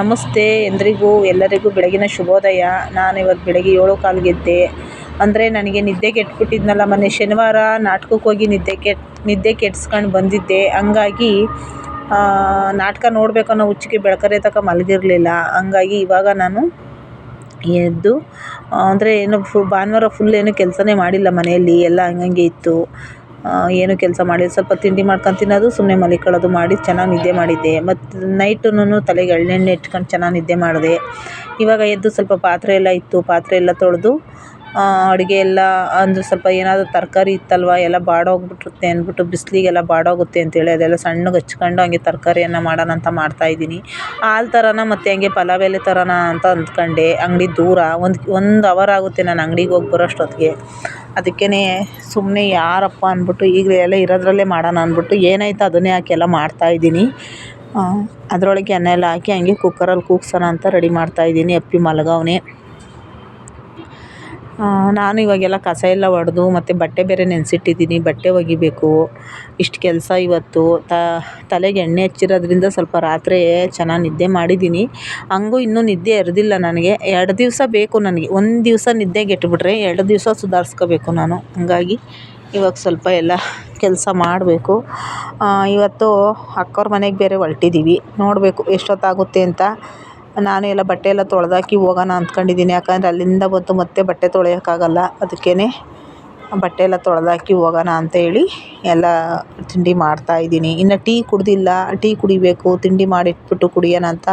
ನಮಸ್ತೆ ಎಲ್ಲರಿಗೂ ಬೆಳಗಿನ ಶುಭೋದಯ. ನಾನು ಇವತ್ತು ಬೆಳಗ್ಗೆ 7:15 ಎದ್ದೆ. ಅಂದರೆ ನನಗೆ ನಿದ್ದೆ ಕೆಟ್ಬಿಟ್ಟಿದ್ನಲ್ಲ, ಮೊನ್ನೆ ಶನಿವಾರ ನಾಟಕಕ್ಕೆ ಹೋಗಿ ನಿದ್ದೆ ಕೆಡ್ಸ್ಕೊಂಡು ಬಂದಿದ್ದೆ. ಹಂಗಾಗಿ ನಾಟಕ ನೋಡಬೇಕು ಅನ್ನೋ ಹುಚ್ಚಿಗೆ ಬೆಳಕರೆ ತನಕ ಮಲಗಿರಲಿಲ್ಲ. ಹಂಗಾಗಿ ಇವಾಗ ನಾನು ಎದ್ದು ಅಂದರೆ ಏನು ಭಾನುವಾರ ಫುಲ್ ಏನು ಕೆಲಸನೇ ಮಾಡಿಲ್ಲ ಮನೆಯಲ್ಲಿ, ಎಲ್ಲ ಹಂಗಂಗೆ ಇತ್ತು. ಏನು ಕೆಲಸ ಮಾಡಿಲ್ಲ, ಸ್ವಲ್ಪ ತಿಂಡಿ ಮಾಡ್ಕೊಂಡು ತಿನ್ನೋದು, ಸುಮ್ಮನೆ ಮಲಿಕೊಳ್ಳೋದು ಮಾಡಿ ಚೆನ್ನಾಗಿ ನಿದ್ದೆ ಮಾಡಿದ್ದೆ. ಮತ್ತು ನೈಟುನು ತಲೆಗೆ ಎಳ್ಳೆಣ್ಣೆ ಇಟ್ಕೊಂಡು ಚೆನ್ನಾಗಿ ನಿದ್ದೆ ಮಾಡಿದೆ. ಇವಾಗ ಎದ್ದು ಸ್ವಲ್ಪ ಪಾತ್ರೆ ಎಲ್ಲ ಇತ್ತು, ಪಾತ್ರೆ ಎಲ್ಲ ತೊಳೆದು ಅಡುಗೆ ಎಲ್ಲ ಅಂದರೆ ಸ್ವಲ್ಪ ಏನಾದರೂ ತರಕಾರಿ ಇತ್ತಲ್ವ, ಎಲ್ಲ ಬಾಡೋಗ್ಬಿಟ್ಟಿರುತ್ತೆ ಅಂದ್ಬಿಟ್ಟು, ಬಿಸಿಲಿಗೆಲ್ಲ ಬಾಡೋಗುತ್ತೆ ಅಂತೇಳಿ ಅದೆಲ್ಲ ಸಣ್ಣಗೆ ಹಚ್ಕೊಂಡು ಹಂಗೆ ತರಕಾರಿಯನ್ನು ಮಾಡೋಣ ಅಂತ ಮಾಡ್ತಾಯಿದ್ದೀನಿ. ಹಾಲು ಥರನ ಮತ್ತು ಹಂಗೆ ಪಲಾವ್ ಎಲೆ ಥರನ ಅಂತ ಅಂದ್ಕೊಂಡೆ. ಅಂಗಡಿ ದೂರ, ಒಂದು ಅವರ್ ಆಗುತ್ತೆ ನಾನು ಅಂಗಡಿಗೆ ಹೋಗಿ ಬರೋಷ್ಟೊತ್ತಿಗೆ. ಅದಕ್ಕೇ ಸುಮ್ಮನೆ ಯಾರಪ್ಪ ಅಂದ್ಬಿಟ್ಟು ಈಗಲೇ ಎಲ್ಲ ಇರೋದ್ರಲ್ಲೇ ಮಾಡೋಣ ಅಂದ್ಬಿಟ್ಟು ಏನಾಯ್ತು ಅದನ್ನೇ ಹಾಕಿ ಎಲ್ಲ ಮಾಡ್ತಾಯಿದ್ದೀನಿ. ಅದರೊಳಗೆ ಅನ್ನ ಎಲ್ಲ ಹಾಕಿ ಹಂಗೆ ಕುಕ್ಕರಲ್ಲಿ ಕೂಗ್ಸೋಣ ಅಂತ ರೆಡಿ ಮಾಡ್ತಾಯಿದ್ದೀನಿ. ಅಪ್ಪಿ ಮಲಗವನೆ. ನಾನು ಇವಾಗೆಲ್ಲ ಕಸ ಎಲ್ಲ ಹೊಡೆದು ಮತ್ತು ಬಟ್ಟೆ ಬೇರೆ ನೆನೆಸಿಟ್ಟಿದ್ದೀನಿ, ಬಟ್ಟೆ ಒಗಿಬೇಕು. ಇಷ್ಟು ಕೆಲಸ ಇವತ್ತು. ತಲೆಗೆ ಎಣ್ಣೆ ಹಚ್ಚಿರೋದ್ರಿಂದ ಸ್ವಲ್ಪ ರಾತ್ರಿ ಚೆನ್ನಾಗಿ ನಿದ್ದೆ ಮಾಡಿದ್ದೀನಿ. ಹಂಗೂ ಇನ್ನೂ ನಿದ್ದೆ ಎರ್ದಿಲ್ಲ ನನಗೆ. 2 ದಿವಸ ಬೇಕು ನನಗೆ. ಒಂದು ದಿವಸ ನಿದ್ದೆಗೆಟ್ಬಿಟ್ರೆ 2 ದಿವಸ ಸುಧಾರಿಸ್ಕೋಬೇಕು ನಾನು. ಹಂಗಾಗಿ ಇವಾಗ ಸ್ವಲ್ಪ ಎಲ್ಲ ಕೆಲಸ ಮಾಡಬೇಕು. ಇವತ್ತು ಅಕ್ಕವ್ರ ಮನೆಗೆ ಬೇರೆ ಹೊರಟಿದ್ದೀವಿ, ನೋಡಬೇಕು ಎಷ್ಟೊತ್ತಾಗುತ್ತೆ ಅಂತ. ನಾನು ಎಲ್ಲ ಬಟ್ಟೆ ಎಲ್ಲ ತೊಳೆದಾಕಿ ಹೋಗೋಣ ಅಂದ್ಕೊಂಡಿದ್ದೀನಿ. ಯಾಕಂದರೆ ಅಲ್ಲಿಂದ ಬಂದು ಮತ್ತೆ ಬಟ್ಟೆ ತೊಳೆಯೋಕ್ಕಾಗಲ್ಲ. ಅದಕ್ಕೇ ಬಟ್ಟೆ ಎಲ್ಲ ತೊಳೆದಾಕಿ ಹೋಗೋಣ ಅಂತ ಹೇಳಿ ಎಲ್ಲ ತಿಂಡಿ ಮಾಡ್ತಾಯಿದ್ದೀನಿ. ಇನ್ನು ಟೀ ಕುಡ್ದಿಲ್ಲ, ಟೀ ಕುಡಿಬೇಕು. ತಿಂಡಿ ಮಾಡಿಟ್ಬಿಟ್ಟು ಕುಡಿಯೋಣ ಅಂತ.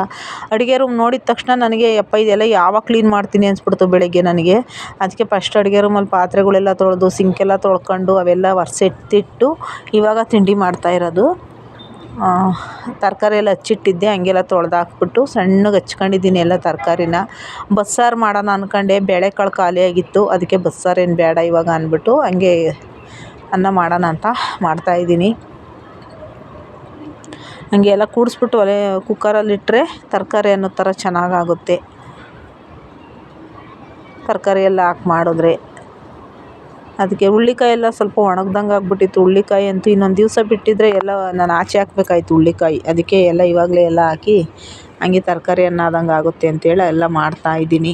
ಅಡುಗೆ ರೂಮ್ ನೋಡಿದ ತಕ್ಷಣ ನನಗೆ ಯಪ್ಪ ಇದೆಲ್ಲ ಯಾವಾಗ ಕ್ಲೀನ್ ಮಾಡ್ತೀನಿ ಅನಿಸ್ಬಿಡ್ತು ಬೆಳಗ್ಗೆ ನನಗೆ. ಅದಕ್ಕೆ ಫಸ್ಟ್ ಅಡುಗೆ ರೂಮಲ್ಲಿ ಪಾತ್ರೆಗಳೆಲ್ಲ ತೊಳೆದು ಸಿಂಕೆಲ್ಲ ತೊಳ್ಕೊಂಡು ಅವೆಲ್ಲ ಒರೆಸಿಟ್ಟಿಟ್ಟು ಇವಾಗ ತಿಂಡಿ ಮಾಡ್ತಾಯಿರೋದು. ತರಕಾರಿ ಎಲ್ಲ ಹಚ್ಚಿಟ್ಟಿದ್ದೆ, ಹಂಗೆಲ್ಲ ತೊಳೆದಾಕ್ಬಿಟ್ಟು ಸಣ್ಣಗೆ ಹಚ್ಕೊಂಡಿದ್ದೀನಿ ಎಲ್ಲ ತರಕಾರಿನ. ಬಸ್ಸಾರು ಮಾಡೋಣ ಅಂದ್ಕೊಂಡೆ, ಬೇಳೆಕಾಳು ಖಾಲಿಯಾಗಿತ್ತು. ಅದಕ್ಕೆ ಬಸ್ಸಾರು ಏನು ಬೇಡ ಇವಾಗ ಅಂದ್ಬಿಟ್ಟು ಹಂಗೆ ಅನ್ನ ಮಾಡೋಣ ಅಂತ ಮಾಡ್ತಾಯಿದ್ದೀನಿ. ಹಂಗೆ ಎಲ್ಲ ಕೂಡಿಸ್ಬಿಟ್ಟು ಕುಕ್ಕರಲ್ಲಿಟ್ಟರೆ ತರಕಾರಿ ಅನ್ನೋ ಥರ ಚೆನ್ನಾಗಾಗುತ್ತೆ. ತರಕಾರಿ ಎಲ್ಲ ಹಾಕಿ ಮಾಡಿದ್ರೆ ಅದಕ್ಕೆ ಹುಳ್ಳಿಕಾಯಿ ಎಲ್ಲ ಸ್ವಲ್ಪ ಒಣಗ್ದಂಗೆ ಆಗ್ಬಿಟ್ಟಿತ್ತು. ಹುಳ್ಳಿಕಾಯಿ ಅಂತೂ ಇನ್ನೊಂದು ದಿವಸ ಬಿಟ್ಟಿದ್ದರೆ ಎಲ್ಲ ನಾನು ಆಚೆ ಹಾಕಬೇಕಾಯ್ತು ಹುಳ್ಳಿಕಾಯಿ. ಅದಕ್ಕೆ ಎಲ್ಲ ಇವಾಗಲೇ ಎಲ್ಲ ಹಾಕಿ ಹಂಗೆ ತರಕಾರಿ ಅನ್ನ ಆದಂಗೆ ಆಗುತ್ತೆ ಅಂತೇಳಿ ಎಲ್ಲ ಮಾಡ್ತಾಯಿದ್ದೀನಿ.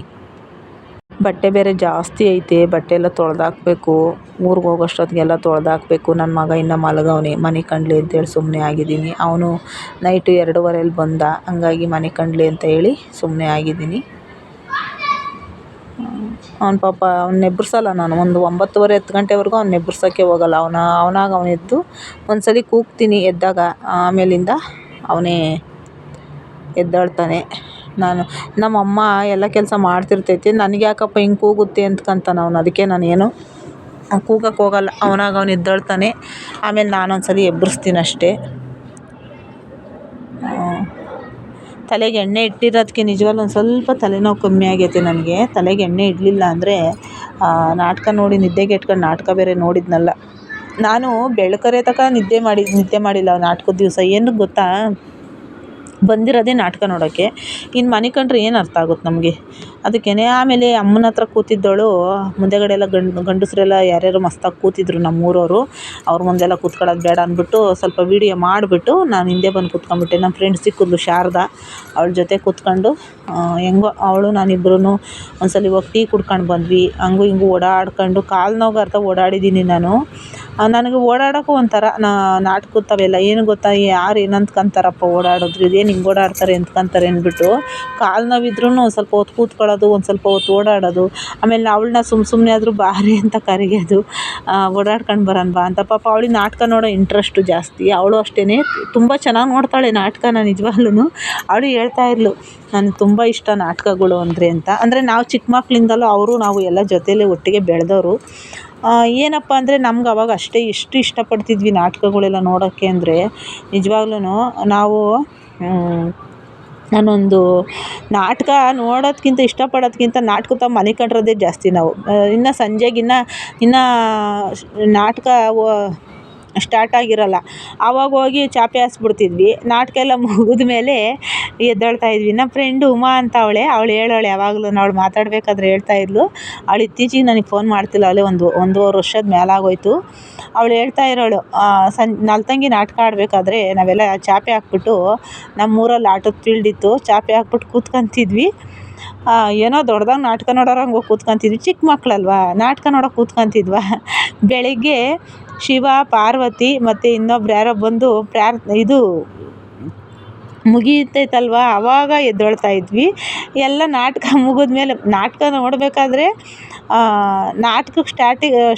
ಬಟ್ಟೆ ಬೇರೆ ಜಾಸ್ತಿ ಐತೆ, ಬಟ್ಟೆ ಎಲ್ಲ ತೊಳೆದಾಕಬೇಕು. ಊರಿಗೆ ಹೋಗೋಷ್ಟೊತ್ತಿಗೆಲ್ಲ ತೊಳೆದಾಕಬೇಕು. ನನ್ನ ಮಗ ಇನ್ನೂ ಮಲಗವನೆ, ಮನೆ ಕಂಡ್ಲಿ ಅಂತೇಳಿ ಸುಮ್ಮನೆ ಆಗಿದ್ದೀನಿ. ಅವನು ನೈಟು 2:15 ಬಂದ, ಹಂಗಾಗಿ ಮನೆ ಕಂಡ್ಲಿ ಅಂತ ಹೇಳಿ ಸುಮ್ಮನೆ ಆಗಿದ್ದೀನಿ. ಅವ್ನು ಪಾಪ ಅವ್ನು ಎಬ್ಬರಿಸಲ್ಲ ನಾನು. ಒಂದು 9:30 10 ಗಂಟೆವರೆಗೂ ಅವ್ನು ಎಬ್ಬರ್ಸೋಕ್ಕೆ ಹೋಗಲ್ಲ. ಅವನಾಗ ಎದ್ದು ಒಂದು ಸಲ ಕೂಗ್ತೀನಿ ಎದ್ದಾಗ, ಆಮೇಲಿಂದ ಅವನೇ ಎದ್ದೇಳ್ತಾನೆ. ನಮ್ಮಮ್ಮ ಎಲ್ಲ ಕೆಲಸ ಮಾಡ್ತಿರ್ತೈತೆ, ನನಗೆ ಯಾಕಪ್ಪ ಹಿಂಗೆ ಕೂಗುತ್ತೆ ಅಂದ್ಕೊಂತಾನೆ ಅವನು. ಅದಕ್ಕೆ ನಾನೇನು ಕೂಗಕ್ಕೆ ಹೋಗಲ್ಲ. ಅವನಾಗ ಅವನು ಎದ್ದೇಳ್ತಾನೆ. ಆಮೇಲೆ ನಾನೊಂದು ಸಲ ಎಬ್ಬರಿಸ್ತೀನಿ ಅಷ್ಟೇ. ತಲೆಗೆ ಎಣ್ಣೆ ಇಟ್ಟಿರೋದಕ್ಕೆ ನಿಜವಾಗ್ಲೂ ಒಂದು ಸ್ವಲ್ಪ ತಲೆನೋವು ಕಮ್ಮಿ ಆಗೈತೆ ನನಗೆ. ತಲೆಗೆ ಎಣ್ಣೆ ಇಡಲಿಲ್ಲ ಅಂದರೆ ನಾಟಕ ನೋಡಿ ನಿದ್ದೆಗೆಟ್ಕೊಂಡು ನಾಟಕ ಬೇರೆ ನೋಡಿದ್ನಲ್ಲ ನಾನು. ಬೆಳಕರೆ ತನಕ ನಿದ್ದೆ ಮಾಡಿಲ್ಲ ನಾಟಕದ ದಿವಸ. ಏನಕ್ಕೆ ಗೊತ್ತಾ, ಬಂದಿರೋದೇ ನಾಟಕ ನೋಡೋಕ್ಕೆ. ಇನ್ನು ಮನೆ ಕಂಡ್ರೆ ಏನು ಅರ್ಥ ಆಗುತ್ತೆ ನಮಗೆ. ಅದಕ್ಕೇ ಆಮೇಲೆ ಅಮ್ಮನ ಹತ್ರ ಕೂತಿದ್ದವಳು, ಮುಂದೆಗಡೆ ಎಲ್ಲ ಗಂಡಸರೆಲ್ಲ ಯಾರ್ಯಾರು ಮಸ್ತಾಗಿ ಕೂತಿದ್ರು ನಮ್ಮೂರವರು. ಅವ್ರ ಮುಂದೆಲ್ಲ ಕೂತ್ಕೊಳ್ಳೋದು ಬೇಡ ಅಂದ್ಬಿಟ್ಟು ಸ್ವಲ್ಪ ವೀಡಿಯೋ ಮಾಡಿಬಿಟ್ಟು ನಾನು ಹಿಂದೆ ಬಂದು ಕೂತ್ಕೊಂಡ್ಬಿಟ್ಟೆ. ನಮ್ಮ ಫ್ರೆಂಡ್ ಸಿಕ್ಕಿದ್ಲು ಶಾರದಾ, ಅವಳ ಜೊತೆ ಕೂತ್ಕೊಂಡು ಹೆಂಗೋ ಅವಳು ನಾನಿಬ್ಬರೂ ಒಂದ್ಸಲ ಹೋಗಿ ಟೀ ಕುಡ್ಕೊಂಡು ಬಂದ್ವಿ. ಹಂಗೂ ಹಿಂಗೂ ಓಡಾಡ್ಕೊಂಡು ಕಾಲು ನೋವು ಅರ್ಧ ಓಡಾಡಿದ್ದೀನಿ ನಾನು. ನನಗೆ ಓಡಾಡೋಕ್ಕೂ ಒಂಥರ ನಾಟಕತ್ತವೆಲ್ಲ ಏನು ಗೊತ್ತಾ, ಯಾರು ಏನಂತ್ಕೊಂತಾರಪ್ಪ ಓಡಾಡಿದ್ರು, ಇದೇನು ಹಿಂಗೆ ಓಡಾಡ್ತಾರೆ ಅಂದ್ಕೊಂತಾರೆ ಅಂದ್ಬಿಟ್ಟು ಕಾಲು ನೋವಿದ್ರೂ ಒಂದು ಸ್ವಲ್ಪ ಹೊತ್ತು ಕೂತ್ಕೊಳ್ಳೋದು, ಒಂದು ಸ್ವಲ್ಪ ಹೊತ್ತು ಓಡಾಡೋದು. ಆಮೇಲೆ ಅವಳನ್ನ ಸುಮ್ಮನೆ ಆದರೂ ಬಾರಿ ಅಂತ ಕರೆಯೋದು, ಓಡಾಡ್ಕೊಂಡು ಬರೋಣ ಬಾ ಅಂತ. ಪಾಪ ಅವಳಿಗೆ ನಾಟಕ ನೋಡೋ ಇಂಟ್ರೆಸ್ಟು ಜಾಸ್ತಿ. ಅವಳು ಅಷ್ಟೇ ತುಂಬ ಚೆನ್ನಾಗಿ ನೋಡ್ತಾಳೆ ನಾಟಕನ ನಿಜವಾಗ್ಲೂ. ಅವಳು ಹೇಳ್ತಾ ಇದ್ಲು, ನನಗೆ ತುಂಬ ಇಷ್ಟ ನಾಟಕಗಳು ಅಂತ. ಅಂದರೆ ನಾವು ಚಿಕ್ಕ ಮಕ್ಕಳಿಂದಲೂ ನಾವು ಎಲ್ಲ ಜೊತೆಯಲ್ಲೇ ಒಟ್ಟಿಗೆ ಬೆಳೆದವರು. ಏನಪ್ಪ ಅಂದರೆ ನಮ್ಗೆ ಅವಾಗ ಎಷ್ಟು ಇಷ್ಟಪಡ್ತಿದ್ವಿ ನಾಟಕಗಳೆಲ್ಲ ನೋಡೋಕ್ಕೆ ಅಂದರೆ ನಿಜವಾಗ್ಲೂ. ನಾನೊಂದು ನಾಟಕ ನೋಡೋದಕ್ಕಿಂತ ಇಷ್ಟಪಡೋದಕ್ಕಿಂತ ನಾಟಕದ ಮನೆ ಕಂಡಿರೋದೇ ಜಾಸ್ತಿ ನಾವು. ಇನ್ನು ಸಂಜೆಗೆ ಇನ್ನು ನಾಟಕ ಸ್ಟಾರ್ಟ್ ಆಗಿರಲ್ಲ. ಆವಾಗ ಹೋಗಿ ಚಾಪೆ ಹಾಸ್ಬಿಡ್ತಿದ್ವಿ. ನಾಟಕ ಎಲ್ಲ ಮುಗಿದ ಮೇಲೆ ಎದ್ದೇಳ್ತಾ ಇದ್ವಿ. ನಮ್ಮ ಫ್ರೆಂಡು ಉಮಾ ಅಂತ ಅವಳು ಹೇಳೋಳೆ ಯಾವಾಗಲೂ, ಅವಳು ಮಾತಾಡಬೇಕಾದ್ರೆ ಹೇಳ್ತಾ ಇದ್ಲು. ಅವಳು ಇತ್ತೀಚೆಗೆ ನನಗೆ ಫೋನ್ ಮಾಡ್ತಿಲ್ಲ, ಅವಳೇ ಒಂದೂವರೆ ವರ್ಷದ ಮೇಲಾಗೋಯ್ತು. ಅವಳು ಹೇಳ್ತಾ ಇರೋಳು, ನಲ್ತಂಗಿ ನಾಟಕ ಆಡಬೇಕಾದ್ರೆ ನಾವೆಲ್ಲ ಚಾಪೆ ಹಾಕ್ಬಿಟ್ಟು, ನಮ್ಮೂರಲ್ಲಿ ಆಟದ ಫೀಲ್ಡ್ ಇತ್ತು, ಚಾಪೆ ಹಾಕ್ಬಿಟ್ಟು ಕೂತ್ಕೊಂತಿದ್ವಿ. ಏನೋ ದೊಡ್ಡದಾಗಿ ನಾಟಕ ನೋಡೋರಂಗೆ ಹೋಗಿ ಕೂತ್ಕೊಂತಿದ್ವಿ. ಚಿಕ್ಕ ಮಕ್ಕಳಲ್ವ, ನಾಟಕ ನೋಡೋಕೆ ಕೂತ್ಕೊಂತಿದ್ವಾ. ಬೆಳಗ್ಗೆ ಶಿವ, ಪಾರ್ವತಿ ಮತ್ತು ಇನ್ನೊಬ್ರು ಯಾರೋ ಬಂದು ಇದು ಮುಗಿತೈತಲ್ವ ಆವಾಗ ಎದ್ದೇಳ್ತಾ ಇದ್ವಿ. ಎಲ್ಲ ನಾಟಕ ಮುಗಿದ್ಮೇಲೆ ನಾಟಕ ನೋಡಬೇಕಾದ್ರೆ ನಾಟಕಕ್ಕೆ